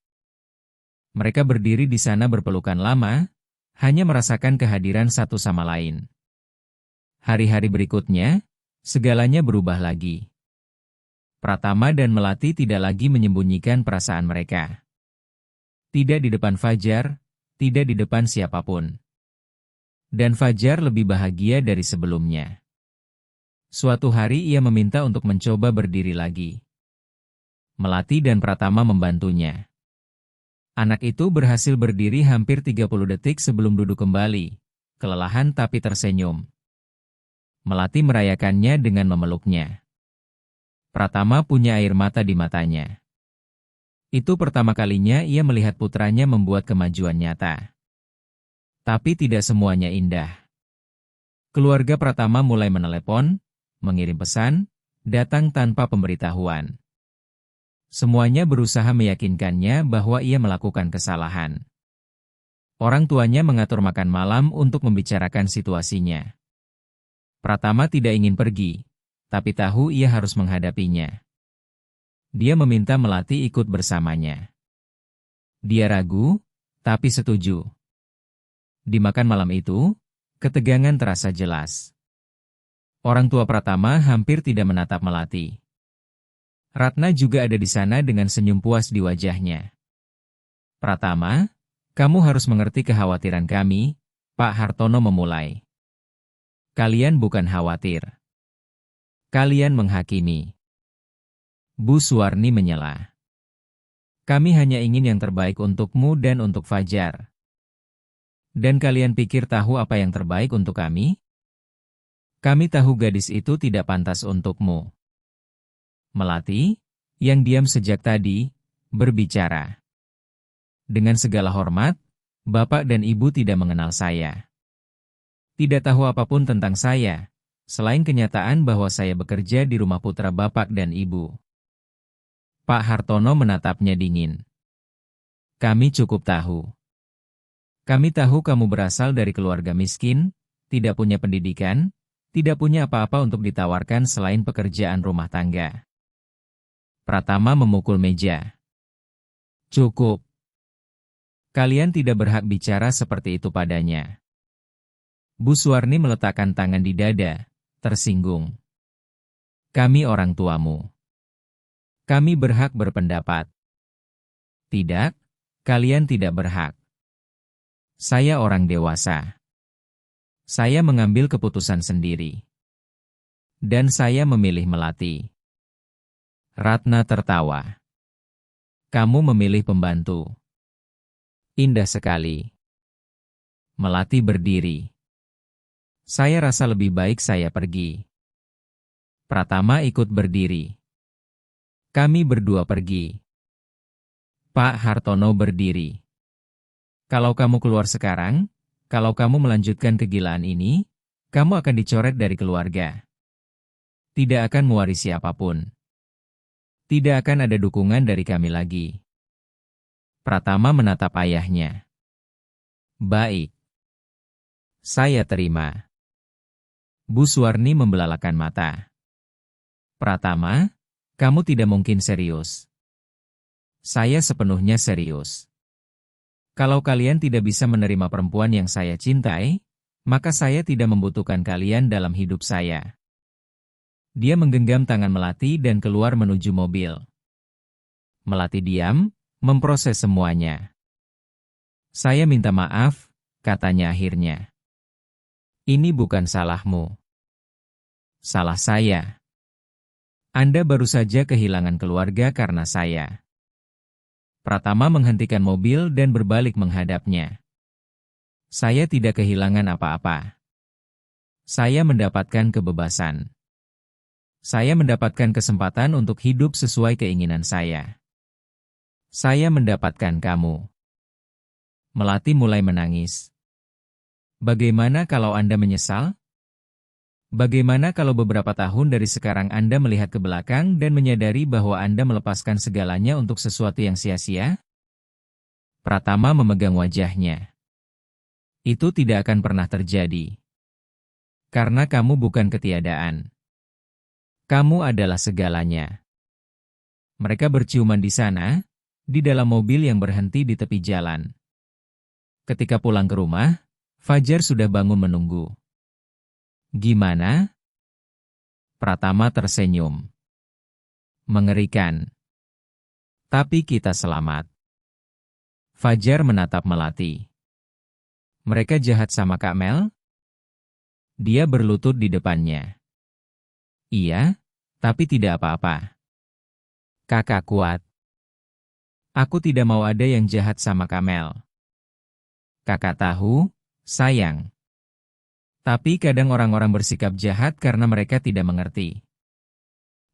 Mereka berdiri di sana berpelukan lama, hanya merasakan kehadiran satu sama lain. Hari-hari berikutnya, segalanya berubah lagi. Pratama dan Melati tidak lagi menyembunyikan perasaan mereka. Tidak di depan Fajar, tidak di depan siapapun. Dan Fajar lebih bahagia dari sebelumnya. Suatu hari ia meminta untuk mencoba berdiri lagi. Melati dan Pratama membantunya. Anak itu berhasil berdiri hampir 30 detik sebelum duduk kembali, kelelahan tapi tersenyum. Melati merayakannya dengan memeluknya. Pratama punya air mata di matanya. Itu pertama kalinya ia melihat putranya membuat kemajuan nyata. Tapi tidak semuanya indah. Keluarga Pratama mulai menelepon, mengirim pesan, datang tanpa pemberitahuan. Semuanya berusaha meyakinkannya bahwa ia melakukan kesalahan. Orang tuanya mengatur makan malam untuk membicarakan situasinya. Pratama tidak ingin pergi, tapi tahu ia harus menghadapinya. Dia meminta Melati ikut bersamanya. Dia ragu, tapi setuju. Di makan malam itu, ketegangan terasa jelas. Orang tua Pratama hampir tidak menatap Melati. Ratna juga ada di sana dengan senyum puas di wajahnya. Pratama, kamu harus mengerti kekhawatiran kami, Pak Hartono memulai. Kalian bukan khawatir. Kalian menghakimi. Bu Suwarni menyela. Kami hanya ingin yang terbaik untukmu dan untuk Fajar. Dan kalian pikir tahu apa yang terbaik untuk kami? Kami tahu gadis itu tidak pantas untukmu. Melati, yang diam sejak tadi, berbicara. Dengan segala hormat, Bapak dan Ibu tidak mengenal saya. Tidak tahu apapun tentang saya, selain kenyataan bahwa saya bekerja di rumah putra Bapak dan Ibu. Pak Hartono menatapnya dingin. Kami cukup tahu. Kami tahu kamu berasal dari keluarga miskin, tidak punya pendidikan, tidak punya apa-apa untuk ditawarkan selain pekerjaan rumah tangga. Pratama memukul meja. Cukup. Kalian tidak berhak bicara seperti itu padanya. Bu Suwarni meletakkan tangan di dada, tersinggung. Kami orang tuamu. Kami berhak berpendapat. Tidak, kalian tidak berhak. Saya orang dewasa. Saya mengambil keputusan sendiri. Dan saya memilih Melati. Ratna tertawa. Kamu memilih pembantu. Indah sekali. Melati berdiri. Saya rasa lebih baik saya pergi. Pratama ikut berdiri. Kami berdua pergi. Pak Hartono berdiri. Kalau kamu keluar sekarang, kalau kamu melanjutkan kegilaan ini, kamu akan dicoret dari keluarga. Tidak akan mewarisi apapun. Tidak akan ada dukungan dari kami lagi. Pratama menatap ayahnya. Baik. Saya terima. Bu Suwarni membelalakan mata. Pratama, kamu tidak mungkin serius. Saya sepenuhnya serius. Kalau kalian tidak bisa menerima perempuan yang saya cintai, maka saya tidak membutuhkan kalian dalam hidup saya. Dia menggenggam tangan Melati dan keluar menuju mobil. Melati diam, memproses semuanya. Saya minta maaf, katanya akhirnya. Ini bukan salahmu. Salah saya. Anda baru saja kehilangan keluarga karena saya. Pratama menghentikan mobil dan berbalik menghadapnya. Saya tidak kehilangan apa-apa. Saya mendapatkan kebebasan. Saya mendapatkan kesempatan untuk hidup sesuai keinginan saya. Saya mendapatkan kamu. Melati mulai menangis. Bagaimana kalau Anda menyesal? Bagaimana kalau beberapa tahun dari sekarang Anda melihat ke belakang dan menyadari bahwa Anda melepaskan segalanya untuk sesuatu yang sia-sia? Pratama memegang wajahnya. Itu tidak akan pernah terjadi. Karena kamu bukan ketiadaan. Kamu adalah segalanya. Mereka berciuman di sana, di dalam mobil yang berhenti di tepi jalan. Ketika pulang ke rumah, Fajar sudah bangun menunggu. Gimana? Pratama tersenyum. Mengerikan. Tapi kita selamat. Fajar menatap Melati. Mereka jahat sama Kak Mel? Dia berlutut di depannya. Iya, tapi tidak apa-apa. Kakak kuat. Aku tidak mau ada yang jahat sama Kak Mel. Kakak tahu, sayang. Tapi kadang orang-orang bersikap jahat karena mereka tidak mengerti.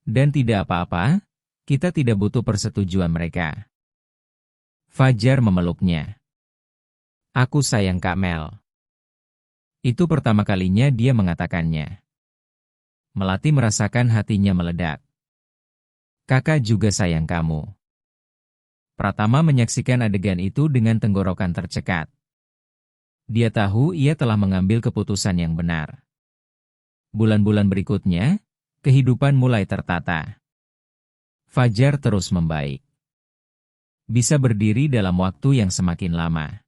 Dan tidak apa-apa, kita tidak butuh persetujuan mereka. Fajar memeluknya. Aku sayang Kak Mel. Itu pertama kalinya dia mengatakannya. Melati merasakan hatinya meledak. Kakak juga sayang kamu. Pratama menyaksikan adegan itu dengan tenggorokan tercekat. Dia tahu ia telah mengambil keputusan yang benar. Bulan-bulan berikutnya, kehidupan mulai tertata. Fajar terus membaik. Bisa berdiri dalam waktu yang semakin lama.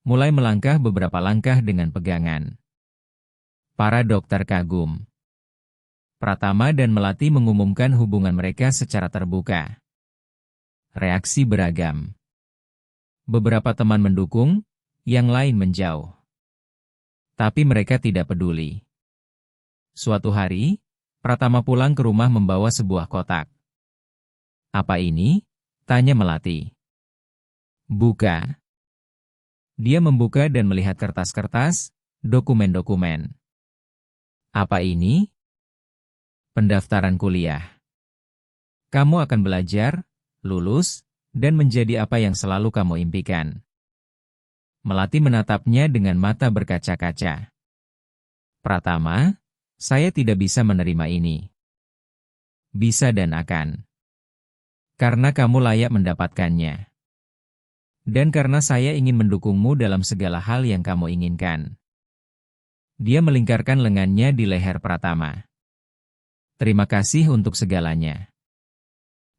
Mulai melangkah beberapa langkah dengan pegangan. Para dokter kagum. Pratama dan Melati mengumumkan hubungan mereka secara terbuka. Reaksi beragam. Beberapa teman mendukung, yang lain menjauh. Tapi mereka tidak peduli. Suatu hari, Pratama pulang ke rumah membawa sebuah kotak. Apa ini? Tanya Melati. Buka. Dia membuka dan melihat kertas-kertas, dokumen-dokumen. Apa ini? Pendaftaran kuliah. Kamu akan belajar, lulus, dan menjadi apa yang selalu kamu impikan. Melati menatapnya dengan mata berkaca-kaca. Pratama, saya tidak bisa menerima ini. Bisa dan akan. Karena kamu layak mendapatkannya. Dan karena saya ingin mendukungmu dalam segala hal yang kamu inginkan. Dia melingkarkan lengannya di leher Pratama. Terima kasih untuk segalanya.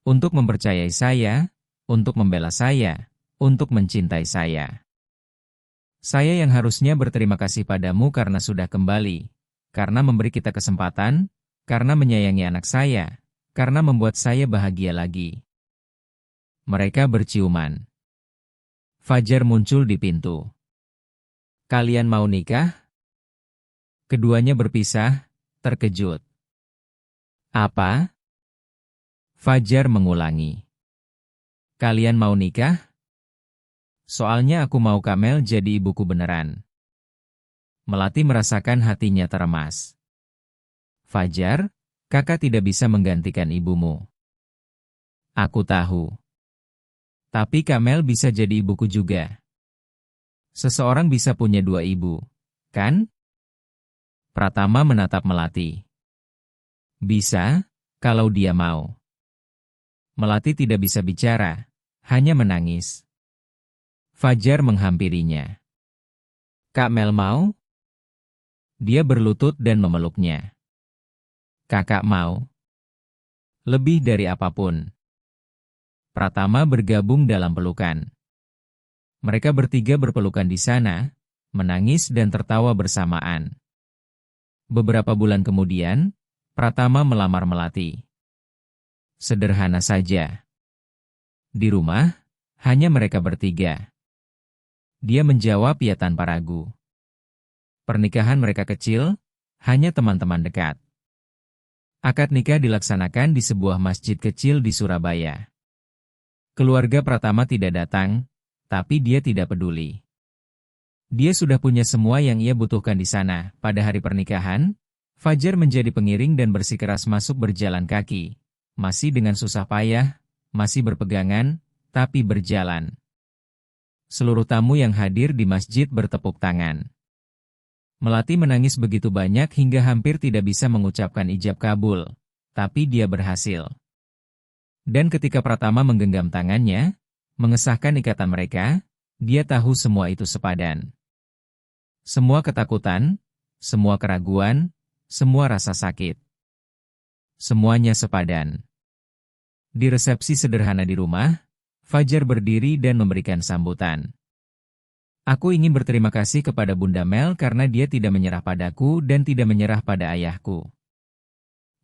Untuk mempercayai saya, untuk membela saya, untuk mencintai saya. Saya yang harusnya berterima kasih padamu karena sudah kembali, karena memberi kita kesempatan, karena menyayangi anak saya, karena membuat saya bahagia lagi. Mereka berciuman. Fajar muncul di pintu. Kalian mau nikah? Keduanya berpisah, terkejut. Apa? Fajar mengulangi. Kalian mau nikah? Soalnya aku mau Kamel jadi ibuku beneran. Melati merasakan hatinya teremas. Fajar, kakak tidak bisa menggantikan ibumu. Aku tahu. Tapi Kamel bisa jadi ibuku juga. Seseorang bisa punya dua ibu, kan? Pratama menatap Melati. Bisa, kalau dia mau. Melati tidak bisa bicara, hanya menangis. Fajar menghampirinya. Kak Mel mau? Dia berlutut dan memeluknya. Kakak mau? Lebih dari apapun. Pratama bergabung dalam pelukan. Mereka bertiga berpelukan di sana, menangis dan tertawa bersamaan. Beberapa bulan kemudian, Pratama melamar Melati. Sederhana saja. Di rumah, hanya mereka bertiga. Dia menjawab ya tanpa ragu. Pernikahan mereka kecil, hanya teman-teman dekat. Akad nikah dilaksanakan di sebuah masjid kecil di Surabaya. Keluarga Pratama tidak datang, tapi dia tidak peduli. Dia sudah punya semua yang ia butuhkan di sana. Pada hari pernikahan, Fajar menjadi pengiring dan bersikeras masuk berjalan kaki. Masih dengan susah payah, masih berpegangan, tapi berjalan. Seluruh tamu yang hadir di masjid bertepuk tangan. Melati menangis begitu banyak hingga hampir tidak bisa mengucapkan ijab kabul, tapi dia berhasil. Dan ketika Pratama menggenggam tangannya, mengesahkan ikatan mereka, dia tahu semua itu sepadan. Semua ketakutan, semua keraguan, semua rasa sakit. Semuanya sepadan. Di resepsi sederhana di rumah, Fajar berdiri dan memberikan sambutan. Aku ingin berterima kasih kepada Bunda Mel karena dia tidak menyerah padaku dan tidak menyerah pada ayahku.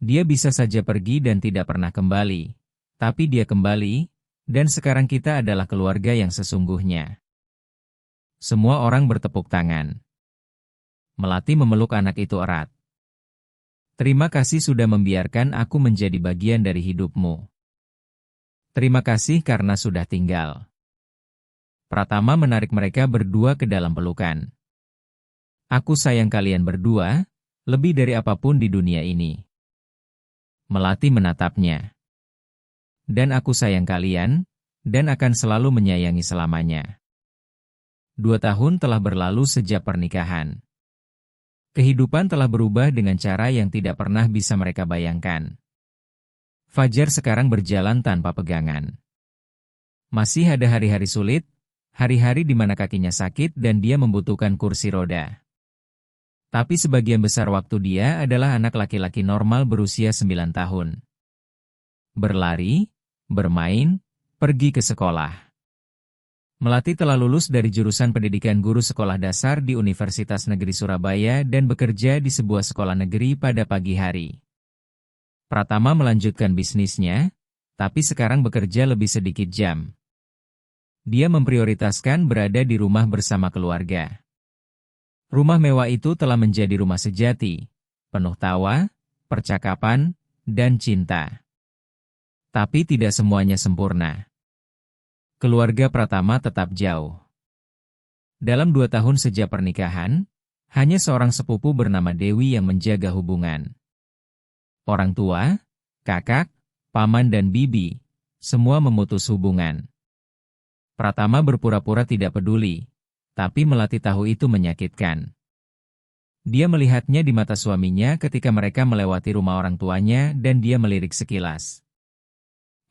Dia bisa saja pergi dan tidak pernah kembali. Tapi dia kembali, dan sekarang kita adalah keluarga yang sesungguhnya. Semua orang bertepuk tangan. Melati memeluk anak itu erat. Terima kasih sudah membiarkan aku menjadi bagian dari hidupmu. Terima kasih karena sudah tinggal. Pratama menarik mereka berdua ke dalam pelukan. Aku sayang kalian berdua, lebih dari apapun di dunia ini. Melati menatapnya. Dan aku sayang kalian, dan akan selalu menyayangi selamanya. 2 tahun telah berlalu sejak pernikahan. Kehidupan telah berubah dengan cara yang tidak pernah bisa mereka bayangkan. Fajar sekarang berjalan tanpa pegangan. Masih ada hari-hari sulit, hari-hari di mana kakinya sakit dan dia membutuhkan kursi roda. Tapi sebagian besar waktu dia adalah anak laki-laki normal berusia 9 tahun. Berlari, bermain, pergi ke sekolah. Melati telah lulus dari jurusan pendidikan guru sekolah dasar di Universitas Negeri Surabaya dan bekerja di sebuah sekolah negeri pada pagi hari. Pratama melanjutkan bisnisnya, tapi sekarang bekerja lebih sedikit jam. Dia memprioritaskan berada di rumah bersama keluarga. Rumah mewah itu telah menjadi rumah sejati, penuh tawa, percakapan, dan cinta. Tapi tidak semuanya sempurna. Keluarga Pratama tetap jauh. Dalam 2 tahun sejak pernikahan, hanya seorang sepupu bernama Dewi yang menjaga hubungan. Orang tua, kakak, paman dan bibi, semua memutus hubungan. Pratama berpura-pura tidak peduli, tapi Melati tahu itu menyakitkan. Dia melihatnya di mata suaminya ketika mereka melewati rumah orang tuanya dan dia melirik sekilas.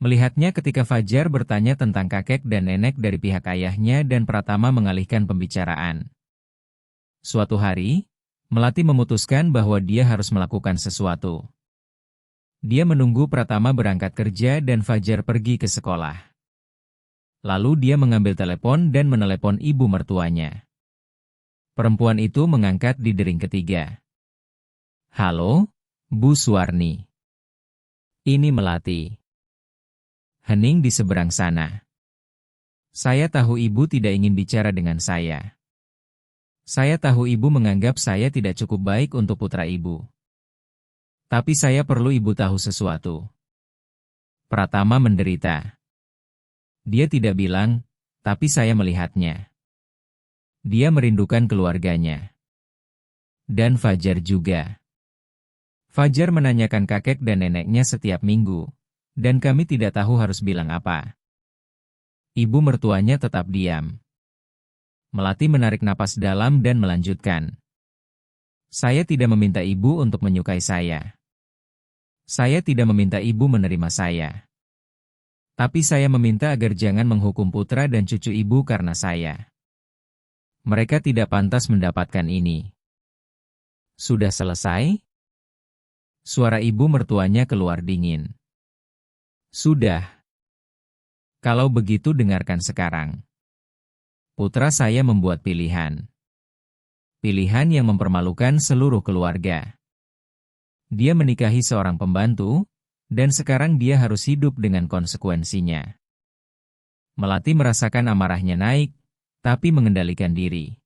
Melihatnya ketika Fajar bertanya tentang kakek dan nenek dari pihak ayahnya dan Pratama mengalihkan pembicaraan. Suatu hari, Melati memutuskan bahwa dia harus melakukan sesuatu. Dia menunggu Pratama berangkat kerja dan Fajar pergi ke sekolah. Lalu dia mengambil telepon dan menelepon ibu mertuanya. Perempuan itu mengangkat di dering ketiga. "Halo, Bu Suwarni. Ini Melati. Hening di seberang sana. Saya tahu ibu tidak ingin bicara dengan saya. Saya tahu ibu menganggap saya tidak cukup baik untuk putra ibu. Tapi saya perlu ibu tahu sesuatu. Pratama menderita. Dia tidak bilang, tapi saya melihatnya. Dia merindukan keluarganya. Dan Fajar juga. Fajar menanyakan kakek dan neneknya setiap minggu, dan kami tidak tahu harus bilang apa. Ibu mertuanya tetap diam. Melati menarik napas dalam dan melanjutkan. Saya tidak meminta ibu untuk menyukai saya. Saya tidak meminta ibu menerima saya. Tapi saya meminta agar jangan menghukum putra dan cucu ibu karena saya. Mereka tidak pantas mendapatkan ini. Sudah selesai? Suara ibu mertuanya keluar dingin. Sudah. Kalau begitu dengarkan sekarang. Putra saya membuat pilihan. Pilihan yang mempermalukan seluruh keluarga. Dia menikahi seorang pembantu, dan sekarang dia harus hidup dengan konsekuensinya. Melati merasakan amarahnya naik, tapi mengendalikan diri.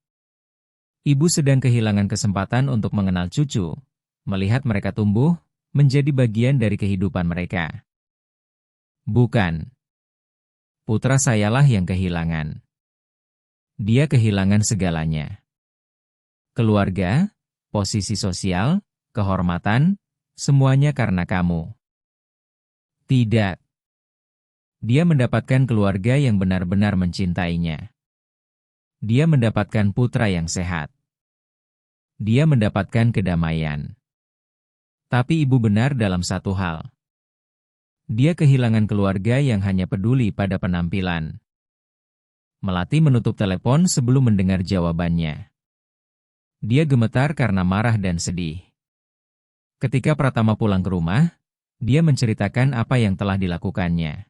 Ibu sedang kehilangan kesempatan untuk mengenal cucu, melihat mereka tumbuh, menjadi bagian dari kehidupan mereka. Bukan. Putra sayalah yang kehilangan. Dia kehilangan segalanya. Keluarga, posisi sosial, kehormatan, semuanya karena kamu. Tidak. Dia mendapatkan keluarga yang benar-benar mencintainya. Dia mendapatkan putra yang sehat. Dia mendapatkan kedamaian. Tapi ibu benar dalam satu hal. Dia kehilangan keluarga yang hanya peduli pada penampilan. Melati menutup telepon sebelum mendengar jawabannya. Dia gemetar karena marah dan sedih. Ketika Pratama pulang ke rumah, dia menceritakan apa yang telah dilakukannya.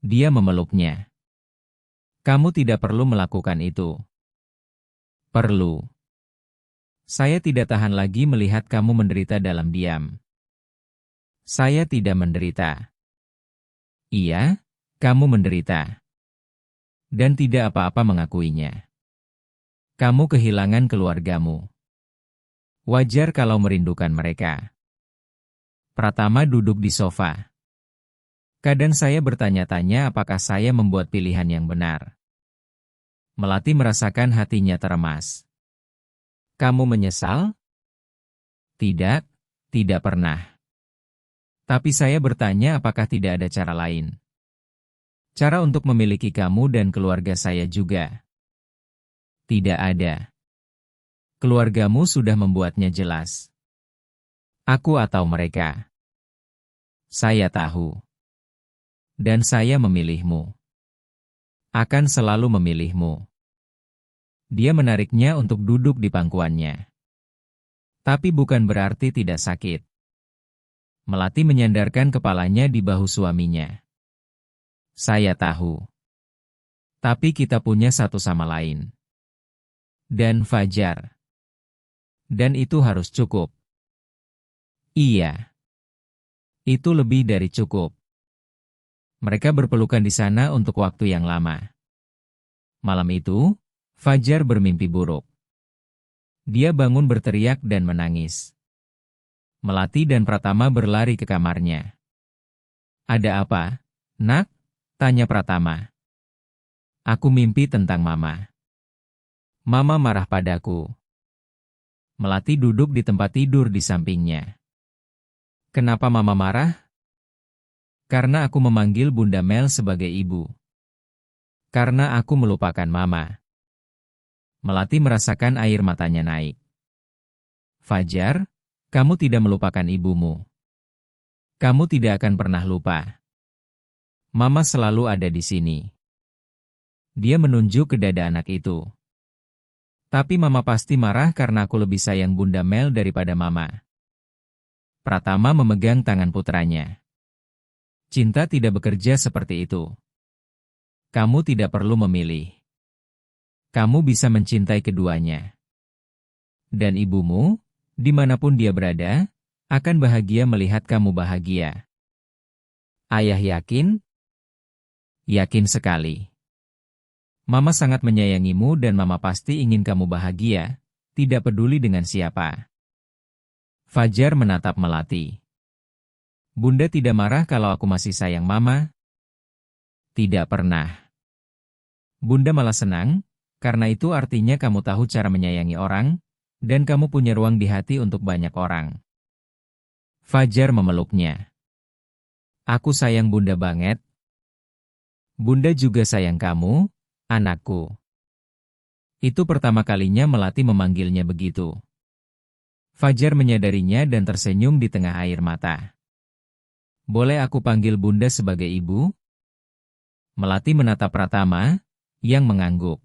Dia memeluknya. Kamu tidak perlu melakukan itu. Perlu. Saya tidak tahan lagi melihat kamu menderita dalam diam. Saya tidak menderita. Iya, kamu menderita. Dan tidak apa-apa mengakuinya. Kamu kehilangan keluargamu. Wajar kalau merindukan mereka. Pratama duduk di sofa. Kadang saya bertanya-tanya apakah saya membuat pilihan yang benar. Melati merasakan hatinya teremas. Kamu menyesal? Tidak, tidak pernah. Tapi saya bertanya apakah tidak ada cara lain. Cara untuk memiliki kamu dan keluarga saya juga. Tidak ada. Keluargamu sudah membuatnya jelas. Aku atau mereka. Saya tahu. Dan saya memilihmu. Akan selalu memilihmu. Dia menariknya untuk duduk di pangkuannya. Tapi bukan berarti tidak sakit. Melati menyandarkan kepalanya di bahu suaminya. Saya tahu. Tapi kita punya satu sama lain. Dan Fajar. Dan itu harus cukup. Iya. Itu lebih dari cukup. Mereka berpelukan di sana untuk waktu yang lama. Malam itu, Fajar bermimpi buruk. Dia bangun berteriak dan menangis. Melati dan Pratama berlari ke kamarnya. Ada apa, nak? Tanya Pratama. Aku mimpi tentang Mama. Mama marah padaku. Melati duduk di tempat tidur di sampingnya. Kenapa Mama marah? Karena aku memanggil Bunda Mel sebagai ibu. Karena aku melupakan Mama. Melati merasakan air matanya naik. Fajar, kamu tidak melupakan ibumu. Kamu tidak akan pernah lupa. Mama selalu ada di sini. Dia menunjuk ke dada anak itu. Tapi Mama pasti marah karena aku lebih sayang Bunda Mel daripada Mama. Pratama memegang tangan putranya. Cinta tidak bekerja seperti itu. Kamu tidak perlu memilih. Kamu bisa mencintai keduanya. Dan ibumu, dimanapun dia berada, akan bahagia melihat kamu bahagia. Ayah yakin? Yakin sekali. Mama sangat menyayangimu dan Mama pasti ingin kamu bahagia, tidak peduli dengan siapa. Fajar menatap Melati. Bunda tidak marah kalau aku masih sayang Mama? Tidak pernah. Bunda malah senang, karena itu artinya kamu tahu cara menyayangi orang, dan kamu punya ruang di hati untuk banyak orang. Fajar memeluknya. Aku sayang Bunda banget. Bunda juga sayang kamu, anakku. Itu pertama kalinya Melati memanggilnya begitu. Fajar menyadarinya dan tersenyum di tengah air mata. Boleh aku panggil Bunda sebagai ibu? Melati menatap Pratama, yang mengangguk.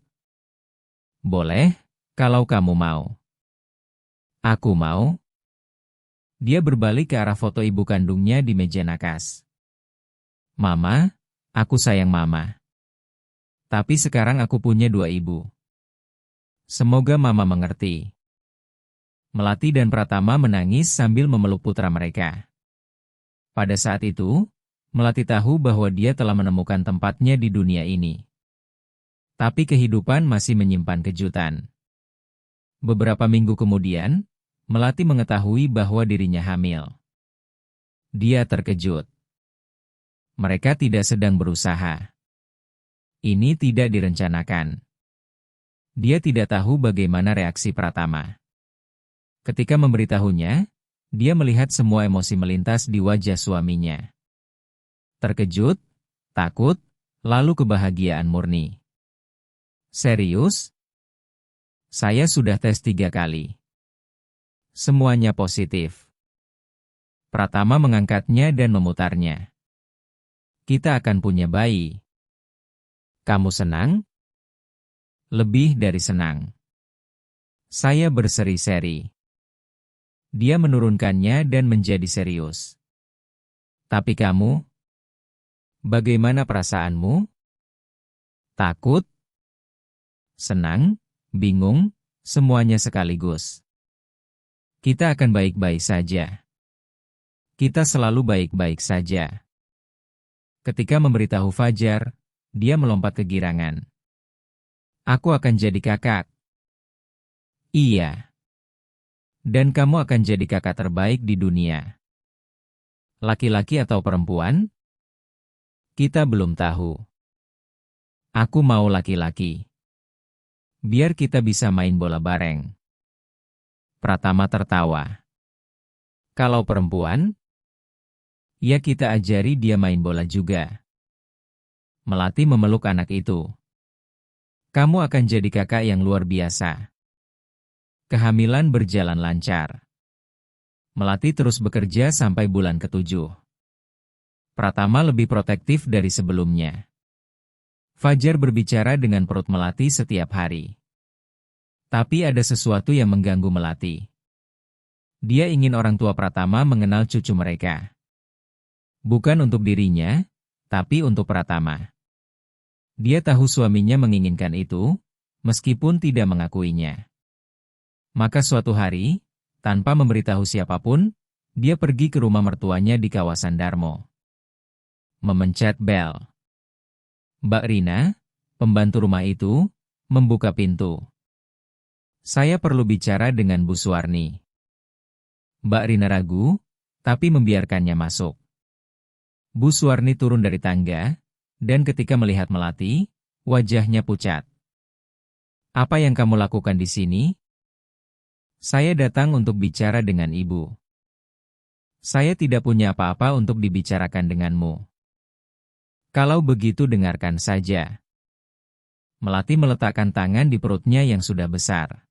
Boleh, kalau kamu mau. Aku mau. Dia berbalik ke arah foto ibu kandungnya di meja nakas. Mama, aku sayang Mama. Tapi sekarang aku punya dua ibu. Semoga Mama mengerti. Melati dan Pratama menangis sambil memeluk putra mereka. Pada saat itu, Melati tahu bahwa dia telah menemukan tempatnya di dunia ini. Tapi kehidupan masih menyimpan kejutan. Beberapa minggu kemudian, Melati mengetahui bahwa dirinya hamil. Dia terkejut. Mereka tidak sedang berusaha. Ini tidak direncanakan. Dia tidak tahu bagaimana reaksi Pratama. Ketika memberitahunya, dia melihat semua emosi melintas di wajah suaminya. Terkejut, takut, lalu kebahagiaan murni. Serius? Saya sudah tes 3 kali. Semuanya positif. Pratama mengangkatnya dan memutarnya. Kita akan punya bayi. Kamu senang? Lebih dari senang. Saya berseri-seri. Dia menurunkannya dan menjadi serius. Tapi kamu? Bagaimana perasaanmu? Takut? Senang? Bingung? Semuanya sekaligus. Kita akan baik-baik saja. Kita selalu baik-baik saja. Ketika memberitahu Fajar, dia melompat kegirangan. Aku akan jadi kakak. Iya. Dan kamu akan jadi kakak terbaik di dunia. Laki-laki atau perempuan? Kita belum tahu. Aku mau laki-laki. Biar kita bisa main bola bareng. Pratama tertawa. Kalau perempuan? Ya kita ajari dia main bola juga. Melati memeluk anak itu. Kamu akan jadi kakak yang luar biasa. Kehamilan berjalan lancar. Melati terus bekerja sampai bulan ke-7. Pratama lebih protektif dari sebelumnya. Fajar berbicara dengan perut Melati setiap hari. Tapi ada sesuatu yang mengganggu Melati. Dia ingin orang tua Pratama mengenal cucu mereka. Bukan untuk dirinya, tapi untuk Pratama. Dia tahu suaminya menginginkan itu, meskipun tidak mengakuinya. Maka suatu hari, tanpa memberitahu siapapun, dia pergi ke rumah mertuanya di kawasan Darmo. Memencet bel. Mbak Rina, pembantu rumah itu, membuka pintu. Saya perlu bicara dengan Bu Suwarni. Mbak Rina ragu, tapi membiarkannya masuk. Bu Suwarni turun dari tangga, dan ketika melihat Melati, wajahnya pucat. Apa yang kamu lakukan di sini? Saya datang untuk bicara dengan ibu. Saya tidak punya apa-apa untuk dibicarakan denganmu. Kalau begitu dengarkan saja. Melati meletakkan tangan di perutnya yang sudah besar.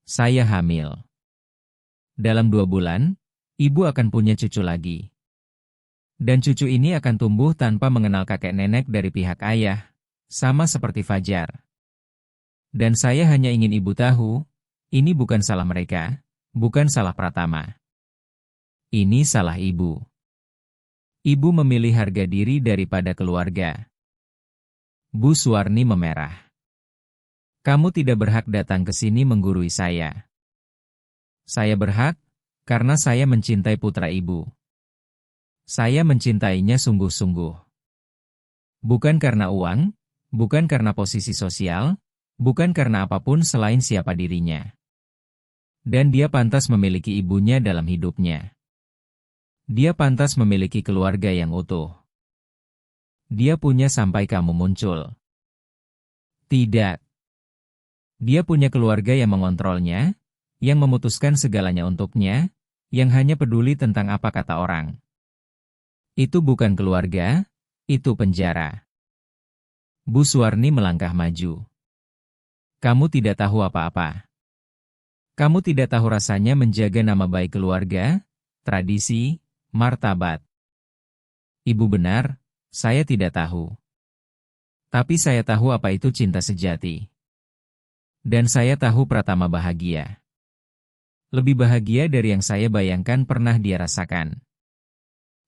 Saya hamil. Dalam 2 bulan, ibu akan punya cucu lagi. Dan cucu ini akan tumbuh tanpa mengenal kakek nenek dari pihak ayah, sama seperti Fajar. Dan saya hanya ingin ibu tahu, ini bukan salah mereka, bukan salah Pratama. Ini salah ibu. Ibu memilih harga diri daripada keluarga. Bu Suwarni memerah. Kamu tidak berhak datang ke sini menggurui saya. Saya berhak, karena saya mencintai putra ibu. Saya mencintainya sungguh-sungguh. Bukan karena uang, bukan karena posisi sosial, bukan karena apapun selain siapa dirinya. Dan dia pantas memiliki ibunya dalam hidupnya. Dia pantas memiliki keluarga yang utuh. Dia punya sampai kamu muncul. Tidak. Dia punya keluarga yang mengontrolnya, yang memutuskan segalanya untuknya, yang hanya peduli tentang apa kata orang. Itu bukan keluarga, itu penjara. Bu Suwarni melangkah maju. Kamu tidak tahu apa-apa. Kamu tidak tahu rasanya menjaga nama baik keluarga, tradisi, martabat. Ibu benar, saya tidak tahu. Tapi saya tahu apa itu cinta sejati. Dan saya tahu Pratama bahagia. Lebih bahagia dari yang saya bayangkan pernah dia rasakan.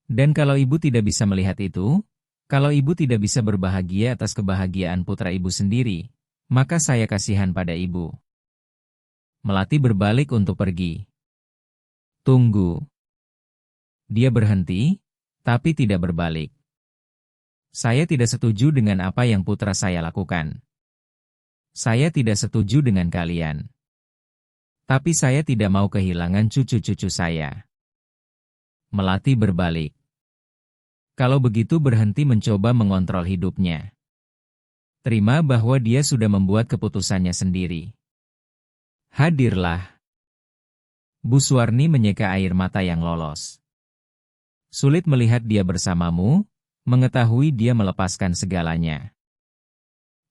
Dan kalau ibu tidak bisa melihat itu, kalau ibu tidak bisa berbahagia atas kebahagiaan putra ibu sendiri, maka saya kasihan pada ibu. Melati berbalik untuk pergi. Tunggu. Dia berhenti, tapi tidak berbalik. Saya tidak setuju dengan apa yang putra saya lakukan. Saya tidak setuju dengan kalian. Tapi saya tidak mau kehilangan cucu-cucu saya. Melati berbalik. Kalau begitu berhenti mencoba mengontrol hidupnya. Terima bahwa dia sudah membuat keputusannya sendiri. Hadirlah. Bu Suwarni menyeka air mata yang lolos. Sulit melihat dia bersamamu, mengetahui dia melepaskan segalanya.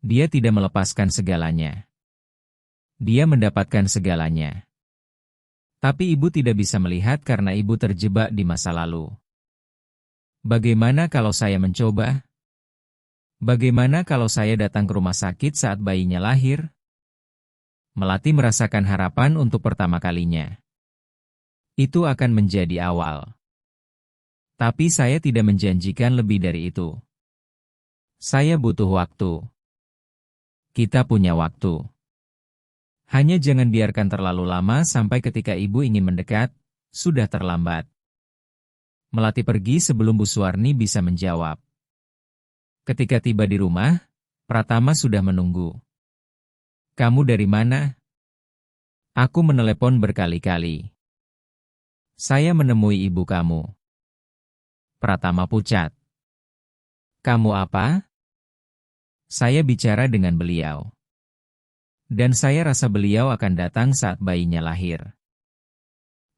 Dia tidak melepaskan segalanya. Dia mendapatkan segalanya. Tapi ibu tidak bisa melihat karena ibu terjebak di masa lalu. Bagaimana kalau saya mencoba? Bagaimana kalau saya datang ke rumah sakit saat bayinya lahir? Melati merasakan harapan untuk pertama kalinya. Itu akan menjadi awal. Tapi saya tidak menjanjikan lebih dari itu. Saya butuh waktu. Kita punya waktu. Hanya jangan biarkan terlalu lama sampai ketika ibu ingin mendekat, sudah terlambat. Melati pergi sebelum Bu Suwarni bisa menjawab. Ketika tiba di rumah, Pratama sudah menunggu. Kamu dari mana? Aku menelepon berkali-kali. Saya menemui ibu kamu. Pratama pucat. Kamu apa? Saya bicara dengan beliau. Dan saya rasa beliau akan datang saat bayinya lahir.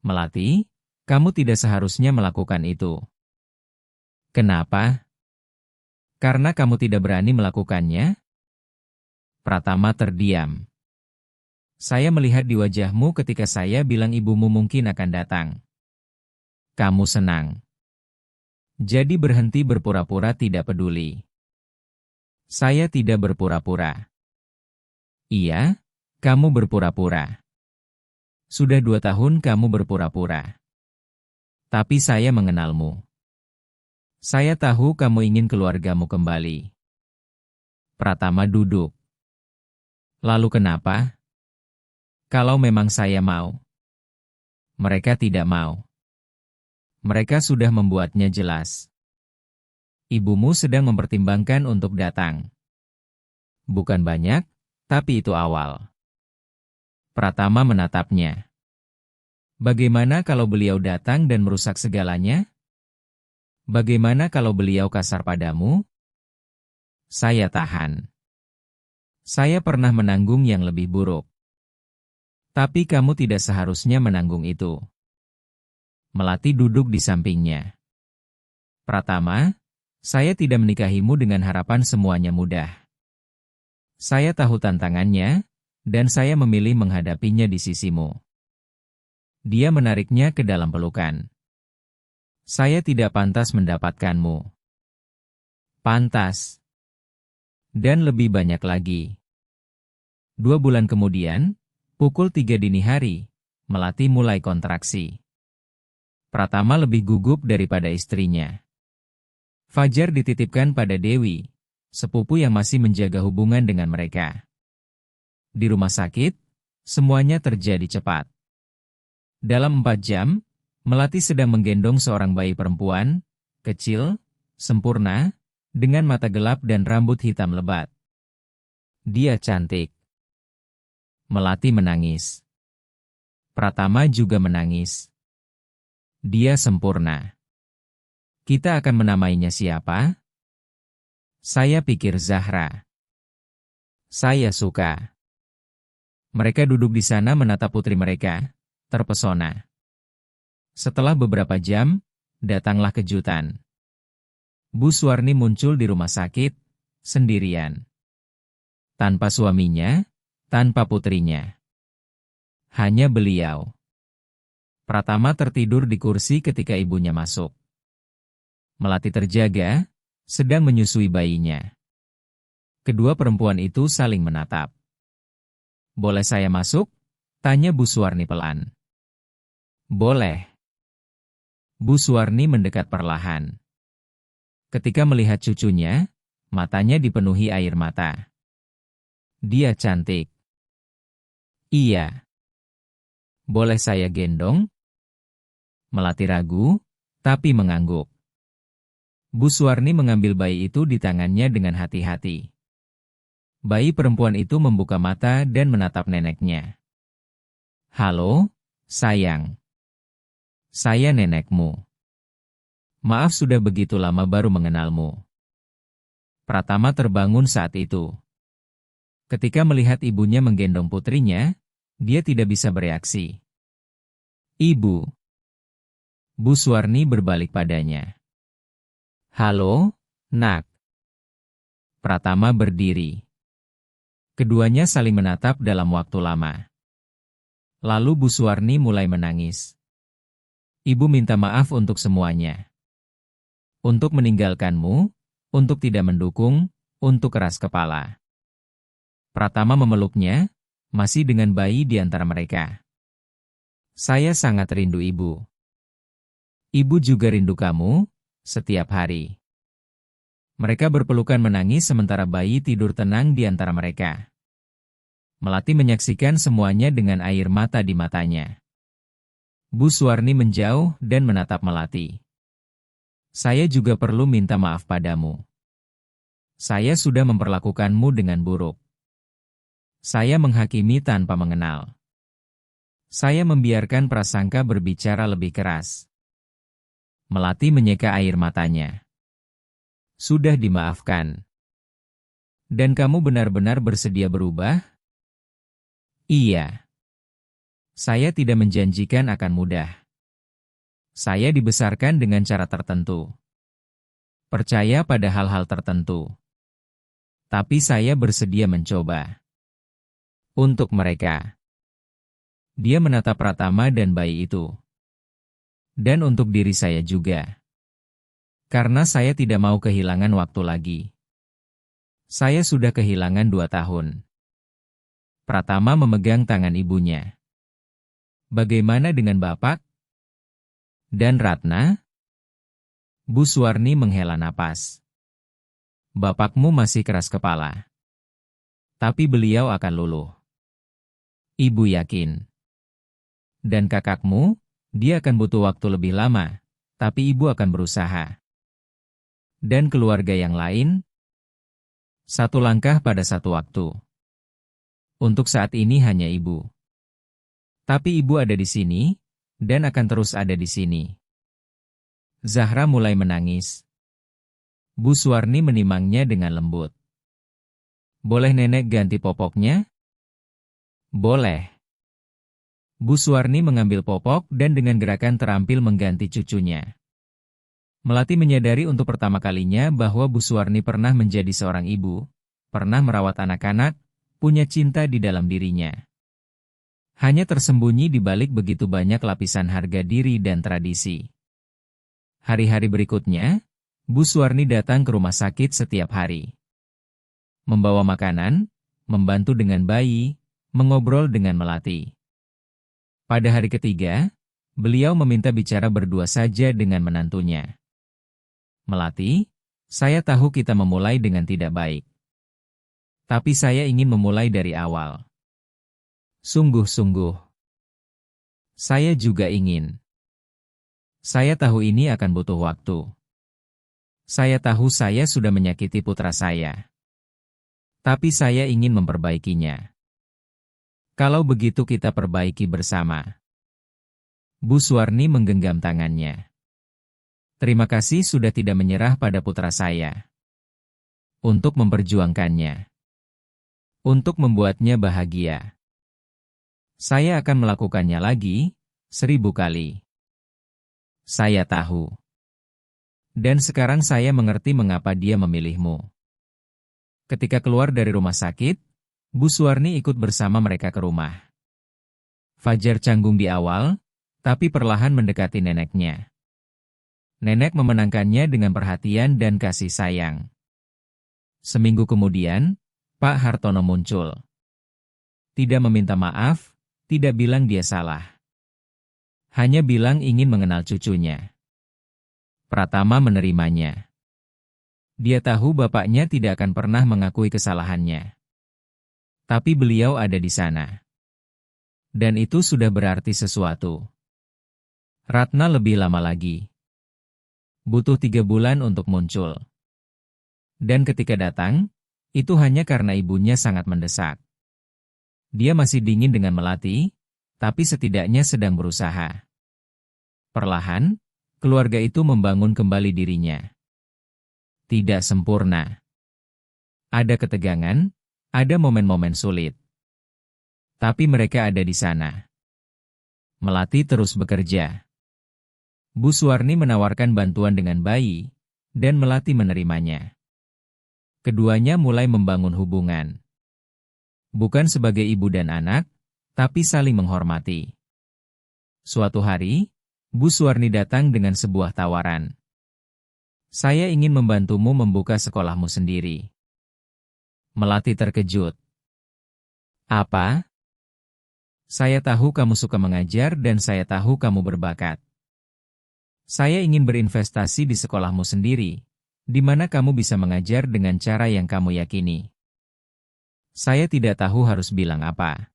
Melati, kamu tidak seharusnya melakukan itu. Kenapa? Karena kamu tidak berani melakukannya? Pratama terdiam. Saya melihat di wajahmu ketika saya bilang ibumu mungkin akan datang. Kamu senang. Jadi berhenti berpura-pura tidak peduli. Saya tidak berpura-pura. Iya, kamu berpura-pura. Sudah 2 tahun kamu berpura-pura. Tapi saya mengenalmu. Saya tahu kamu ingin keluargamu kembali. Pratama duduk. Lalu kenapa? Kalau memang saya mau. Mereka tidak mau. Mereka sudah membuatnya jelas. Ibumu sedang mempertimbangkan untuk datang. Bukan banyak, tapi itu awal. Pratama menatapnya. Bagaimana kalau beliau datang dan merusak segalanya? Bagaimana kalau beliau kasar padamu? Saya tahan. Saya pernah menanggung yang lebih buruk. Tapi kamu tidak seharusnya menanggung itu. Melati duduk di sampingnya. Pratama, saya tidak menikahimu dengan harapan semuanya mudah. Saya tahu tantangannya, dan saya memilih menghadapinya di sisimu. Dia menariknya ke dalam pelukan. Saya tidak pantas mendapatkanmu. Pantas. Dan lebih banyak lagi. 2 bulan kemudian, pukul 3 dini hari, Melati mulai kontraksi. Pratama lebih gugup daripada istrinya. Fajar dititipkan pada Dewi, sepupu yang masih menjaga hubungan dengan mereka. Di rumah sakit, semuanya terjadi cepat. Dalam 4 jam, Melati sedang menggendong seorang bayi perempuan, kecil, sempurna, dengan mata gelap dan rambut hitam lebat. Dia cantik. Melati menangis. Pratama juga menangis. Dia sempurna. Kita akan menamainya siapa? Saya pikir Zahra. Saya suka. Mereka duduk di sana menatap putri mereka, terpesona. Setelah beberapa jam, datanglah kejutan. Bu Suwarni muncul di rumah sakit, sendirian. Tanpa suaminya, tanpa putrinya. Hanya beliau. Pratama tertidur di kursi ketika ibunya masuk. Melati terjaga, sedang menyusui bayinya. Kedua perempuan itu saling menatap. "Boleh saya masuk?" tanya Bu Suwarni pelan. "Boleh." Bu Suwarni mendekat perlahan. Ketika melihat cucunya, matanya dipenuhi air mata. Dia cantik. Iya. Boleh saya gendong? Melati ragu, tapi mengangguk. Bu Suwarni mengambil bayi itu di tangannya dengan hati-hati. Bayi perempuan itu membuka mata dan menatap neneknya. "Halo, sayang. Saya nenekmu. Maaf sudah begitu lama baru mengenalmu." Pratama terbangun saat itu. Ketika melihat ibunya menggendong putrinya, dia tidak bisa bereaksi. "Ibu." Bu Suwarni berbalik padanya. "Halo, nak." Pratama berdiri. Keduanya saling menatap dalam waktu lama. Lalu Bu Suwarni mulai menangis. "Ibu minta maaf untuk semuanya. Untuk meninggalkanmu, untuk tidak mendukung, untuk keras kepala." Pratama memeluknya, masih dengan bayi di antara mereka. "Saya sangat rindu ibu. Ibu juga rindu kamu, setiap hari." Mereka berpelukan menangis sementara bayi tidur tenang di antara mereka. Melati menyaksikan semuanya dengan air mata di matanya. Bu Suwarni menjauh dan menatap Melati. "Saya juga perlu minta maaf padamu. Saya sudah memperlakukanmu dengan buruk. Saya menghakimi tanpa mengenal. Saya membiarkan prasangka berbicara lebih keras." Melati menyeka air matanya. "Sudah dimaafkan. Dan kamu benar-benar bersedia berubah?" "Iya. Saya tidak menjanjikan akan mudah. Saya dibesarkan dengan cara tertentu. Percaya pada hal-hal tertentu. Tapi saya bersedia mencoba. Untuk mereka." Dia menatap Pratama dan bayi itu. "Dan untuk diri saya juga. Karena saya tidak mau kehilangan waktu lagi. Saya sudah kehilangan 2 tahun." Pratama memegang tangan ibunya. "Bagaimana dengan Bapak? Dan Ratna?" Bu Suwarni menghela napas. "Bapakmu masih keras kepala. Tapi beliau akan luluh. Ibu yakin. Dan kakakmu, dia akan butuh waktu lebih lama, tapi ibu akan berusaha. Dan keluarga yang lain? Satu langkah pada satu waktu. Untuk saat ini hanya ibu. Tapi ibu ada di sini, dan akan terus ada di sini." Zahra mulai menangis. Bu Suwarni menimangnya dengan lembut. "Boleh nenek ganti popoknya?" "Boleh." Bu Suwarni mengambil popok dan dengan gerakan terampil mengganti cucunya. Melati menyadari untuk pertama kalinya bahwa Bu Suwarni pernah menjadi seorang ibu, pernah merawat anak-anak, punya cinta di dalam dirinya. Hanya tersembunyi di balik begitu banyak lapisan harga diri dan tradisi. Hari-hari berikutnya, Bu Suwarni datang ke rumah sakit setiap hari. Membawa makanan, membantu dengan bayi, mengobrol dengan Melati. Pada hari ketiga, beliau meminta bicara berdua saja dengan menantunya. "Melati, Saya tahu kita memulai dengan tidak baik. Tapi saya ingin memulai dari awal. Sungguh-sungguh. Saya juga ingin. Saya tahu ini akan butuh waktu. Saya tahu saya sudah menyakiti putra saya. Tapi saya ingin memperbaikinya. Kalau begitu kita perbaiki bersama. Bu Suwarni menggenggam tangannya. Terima kasih sudah tidak menyerah pada putra saya. Untuk memperjuangkannya. Untuk membuatnya bahagia. Saya akan melakukannya lagi, 1000 kali. Saya tahu. Dan sekarang saya mengerti mengapa dia memilihmu. Ketika keluar dari rumah sakit, Bu Suwarni ikut bersama mereka ke rumah. Fajar canggung di awal, tapi perlahan mendekati neneknya. Nenek memenangkannya dengan perhatian dan kasih sayang. Seminggu kemudian, Pak Hartono muncul. Tidak meminta maaf, tidak bilang dia salah. Hanya bilang ingin mengenal cucunya. Pratama menerimanya. Dia tahu bapaknya tidak akan pernah mengakui kesalahannya. Tapi beliau ada di sana. Dan itu sudah berarti sesuatu. Ratna lebih lama lagi. Butuh 3 bulan untuk muncul. Dan ketika datang, itu hanya karena ibunya sangat mendesak. Dia masih dingin dengan Melati, tapi setidaknya sedang berusaha. Perlahan, keluarga itu membangun kembali dirinya. Tidak sempurna. Ada ketegangan, ada momen-momen sulit. Tapi mereka ada di sana. Melati terus bekerja. Bu Suwarni menawarkan bantuan dengan bayi, dan Melati menerimanya. Keduanya mulai membangun hubungan. Bukan sebagai ibu dan anak, tapi saling menghormati. Suatu hari, Bu Suwarni datang dengan sebuah tawaran. Saya ingin membantumu membuka sekolahmu sendiri. Melati terkejut. Apa? Saya tahu kamu suka mengajar dan saya tahu kamu berbakat. Saya ingin berinvestasi di sekolahmu sendiri, di mana kamu bisa mengajar dengan cara yang kamu yakini. Saya tidak tahu harus bilang apa.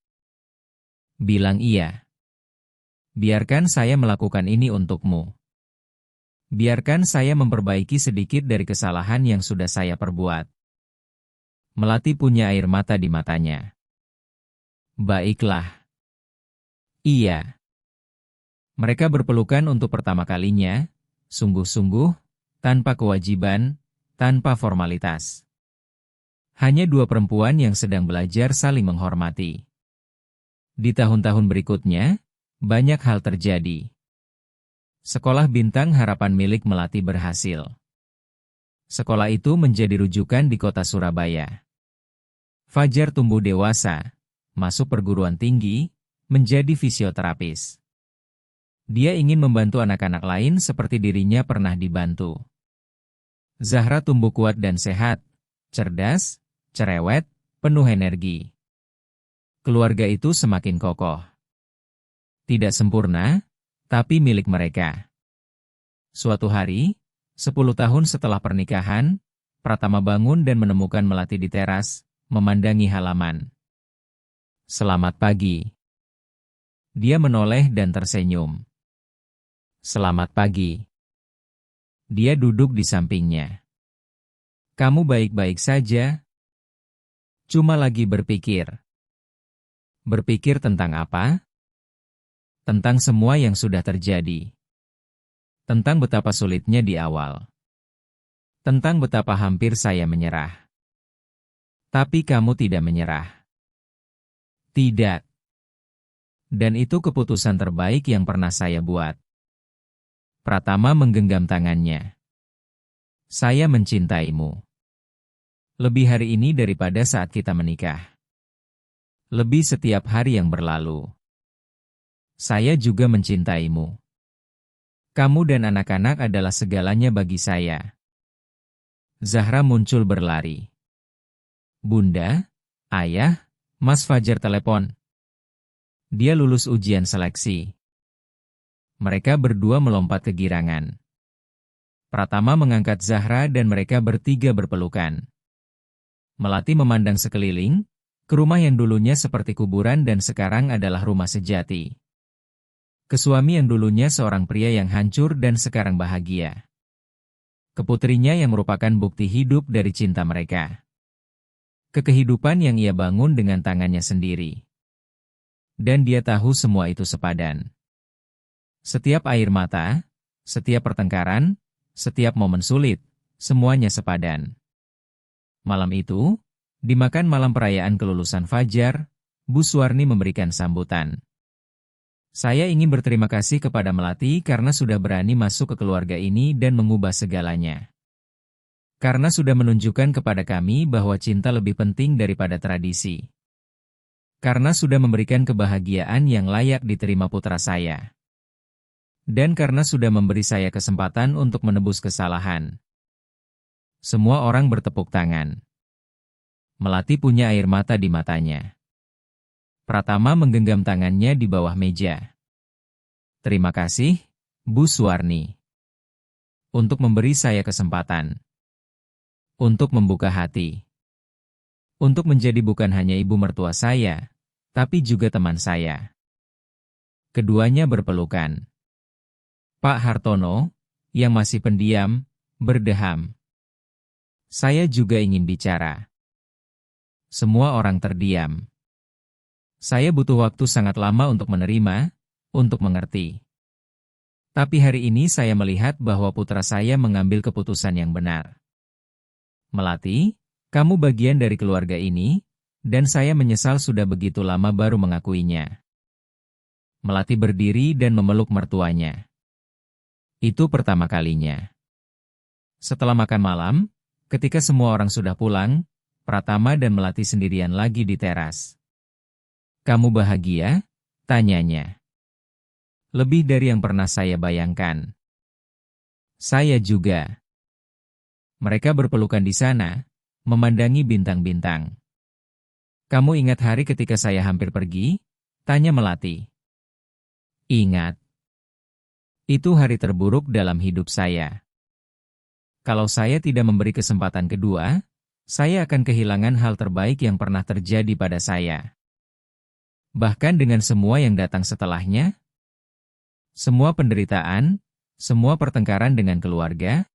Bilang iya. Biarkan saya melakukan ini untukmu. Biarkan saya memperbaiki sedikit dari kesalahan yang sudah saya perbuat. Melati punya air mata di matanya. Baiklah. Iya. Mereka berpelukan untuk pertama kalinya, sungguh-sungguh, tanpa kewajiban, tanpa formalitas. Hanya 2 perempuan yang sedang belajar saling menghormati. Di tahun-tahun berikutnya, banyak hal terjadi. Sekolah Bintang Harapan milik Melati berhasil. Sekolah itu menjadi rujukan di kota Surabaya. Fajar tumbuh dewasa, masuk perguruan tinggi, menjadi fisioterapis. Dia ingin membantu anak-anak lain seperti dirinya pernah dibantu. Zahra tumbuh kuat dan sehat, cerdas, cerewet, penuh energi. Keluarga itu semakin kokoh. Tidak sempurna, tapi milik mereka. Suatu hari, 10 tahun setelah pernikahan, Pratama bangun dan menemukan Melati di teras, memandangi halaman. Selamat pagi. Dia menoleh dan tersenyum. Selamat pagi. Dia duduk di sampingnya. Kamu baik-baik saja? Cuma lagi berpikir. Berpikir tentang apa? Tentang semua yang sudah terjadi. Tentang betapa sulitnya di awal. Tentang betapa hampir saya menyerah. Tapi kamu tidak menyerah. Tidak. Dan itu keputusan terbaik yang pernah saya buat. Pratama menggenggam tangannya. Saya mencintaimu. Lebih hari ini daripada saat kita menikah. Lebih setiap hari yang berlalu. Saya juga mencintaimu. Kamu dan anak-anak adalah segalanya bagi saya. Zahra muncul berlari. Bunda, Ayah, Mas Fajar telepon. Dia lulus ujian seleksi. Mereka berdua melompat kegirangan. Pratama mengangkat Zahra dan mereka bertiga berpelukan. Melati memandang sekeliling, ke rumah yang dulunya seperti kuburan dan sekarang adalah rumah sejati. Ke suami yang dulunya seorang pria yang hancur dan sekarang bahagia. Ke putrinya yang merupakan bukti hidup dari cinta mereka. Ke kehidupan yang ia bangun dengan tangannya sendiri. Dan dia tahu semua itu sepadan. Setiap air mata, setiap pertengkaran, setiap momen sulit, semuanya sepadan. Malam itu, dimakan malam perayaan kelulusan Fajar, Bu Suwarni memberikan sambutan. Saya ingin berterima kasih kepada Melati karena sudah berani masuk ke keluarga ini dan mengubah segalanya. Karena sudah menunjukkan kepada kami bahwa cinta lebih penting daripada tradisi. Karena sudah memberikan kebahagiaan yang layak diterima putra saya. Dan karena sudah memberi saya kesempatan untuk menebus kesalahan. Semua orang bertepuk tangan. Melati punya air mata di matanya. Pratama menggenggam tangannya di bawah meja. Terima kasih, Bu Suwarni. Untuk memberi saya kesempatan. Untuk membuka hati. Untuk menjadi bukan hanya ibu mertua saya, tapi juga teman saya. Keduanya berpelukan. Pak Hartono, yang masih pendiam, berdeham. Saya juga ingin bicara. Semua orang terdiam. Saya butuh waktu sangat lama untuk menerima, untuk mengerti. Tapi hari ini saya melihat bahwa putra saya mengambil keputusan yang benar. Melati, kamu bagian dari keluarga ini, dan saya menyesal sudah begitu lama baru mengakuinya. Melati berdiri dan memeluk mertuanya. Itu pertama kalinya. Setelah makan malam, ketika semua orang sudah pulang, Pratama dan Melati sendirian lagi di teras. Kamu bahagia? Tanyanya. Lebih dari yang pernah saya bayangkan. Saya juga. Mereka berpelukan di sana, memandangi bintang-bintang. Kamu ingat hari ketika saya hampir pergi? Tanya Melati. Ingat. Itu hari terburuk dalam hidup saya. Kalau saya tidak memberi kesempatan kedua, saya akan kehilangan hal terbaik yang pernah terjadi pada saya. Bahkan dengan semua yang datang setelahnya, semua penderitaan, semua pertengkaran dengan keluarga,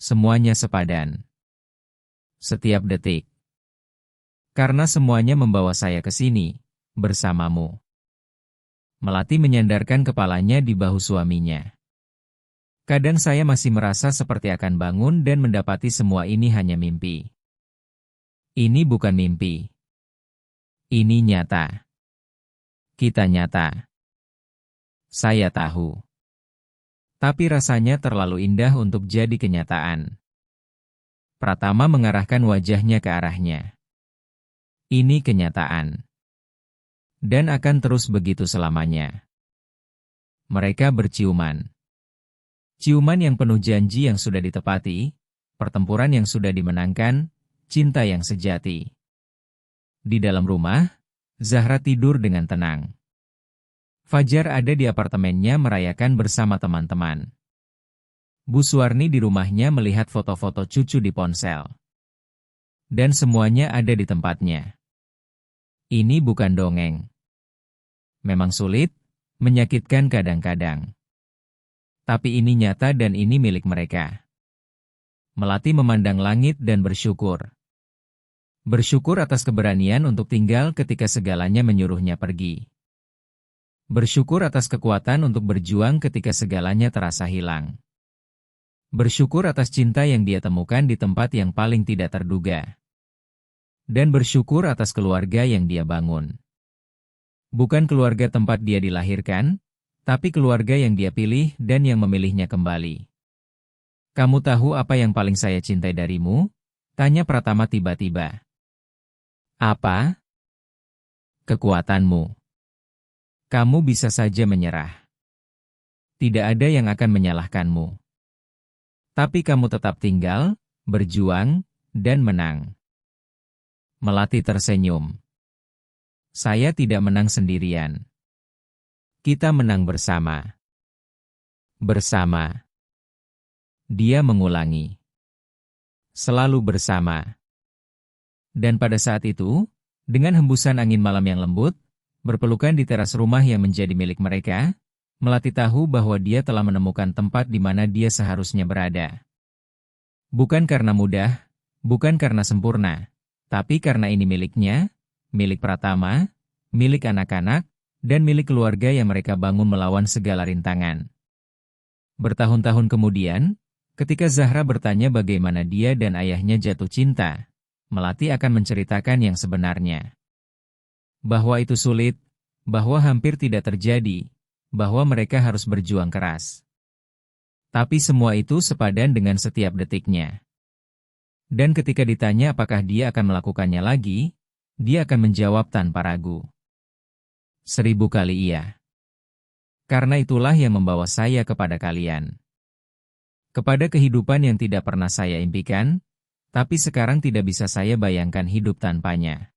semuanya sepadan. Setiap detik. Karena semuanya membawa saya ke sini, bersamamu. Melati menyandarkan kepalanya di bahu suaminya. Kadang saya masih merasa seperti akan bangun dan mendapati semua ini hanya mimpi. Ini bukan mimpi. Ini nyata. Kita nyata. Saya tahu. Tapi rasanya terlalu indah untuk jadi kenyataan. Pratama mengarahkan wajahnya ke arahnya. Ini kenyataan. Dan akan terus begitu selamanya. Mereka berciuman. Ciuman yang penuh janji yang sudah ditepati, pertempuran yang sudah dimenangkan, cinta yang sejati. Di dalam rumah, Zahra tidur dengan tenang. Fajar ada di apartemennya merayakan bersama teman-teman. Bu Suwarni di rumahnya melihat foto-foto cucu di ponsel. Dan semuanya ada di tempatnya. Ini bukan dongeng. Memang sulit, menyakitkan kadang-kadang. Tapi ini nyata dan ini milik mereka. Melati memandang langit dan bersyukur. Bersyukur atas keberanian untuk tinggal ketika segalanya menyuruhnya pergi. Bersyukur atas kekuatan untuk berjuang ketika segalanya terasa hilang. Bersyukur atas cinta yang dia temukan di tempat yang paling tidak terduga. Dan bersyukur atas keluarga yang dia bangun. Bukan keluarga tempat dia dilahirkan, tapi keluarga yang dia pilih dan yang memilihnya kembali. Kamu tahu apa yang paling saya cintai darimu? Tanya Pratama tiba-tiba. Apa? Kekuatanmu. Kamu bisa saja menyerah. Tidak ada yang akan menyalahkanmu. Tapi kamu tetap tinggal, berjuang, dan menang. Melati tersenyum. Saya tidak menang sendirian. Kita menang bersama. Bersama. Dia mengulangi. Selalu bersama. Dan pada saat itu, dengan hembusan angin malam yang lembut, berpelukan di teras rumah yang menjadi milik mereka, Melati tahu bahwa dia telah menemukan tempat di mana dia seharusnya berada. Bukan karena mudah, bukan karena sempurna, tapi karena ini miliknya, milik Pratama, milik anak-anak, dan milik keluarga yang mereka bangun melawan segala rintangan. Bertahun-tahun kemudian, ketika Zahra bertanya bagaimana dia dan ayahnya jatuh cinta, Melati akan menceritakan yang sebenarnya. Bahwa itu sulit, bahwa hampir tidak terjadi, bahwa mereka harus berjuang keras. Tapi semua itu sepadan dengan setiap detiknya. Dan ketika ditanya apakah dia akan melakukannya lagi, dia akan menjawab tanpa ragu. 1000 kali iya. Karena itulah yang membawa saya kepada kalian. Kepada kehidupan yang tidak pernah saya impikan, tapi sekarang tidak bisa saya bayangkan hidup tanpanya.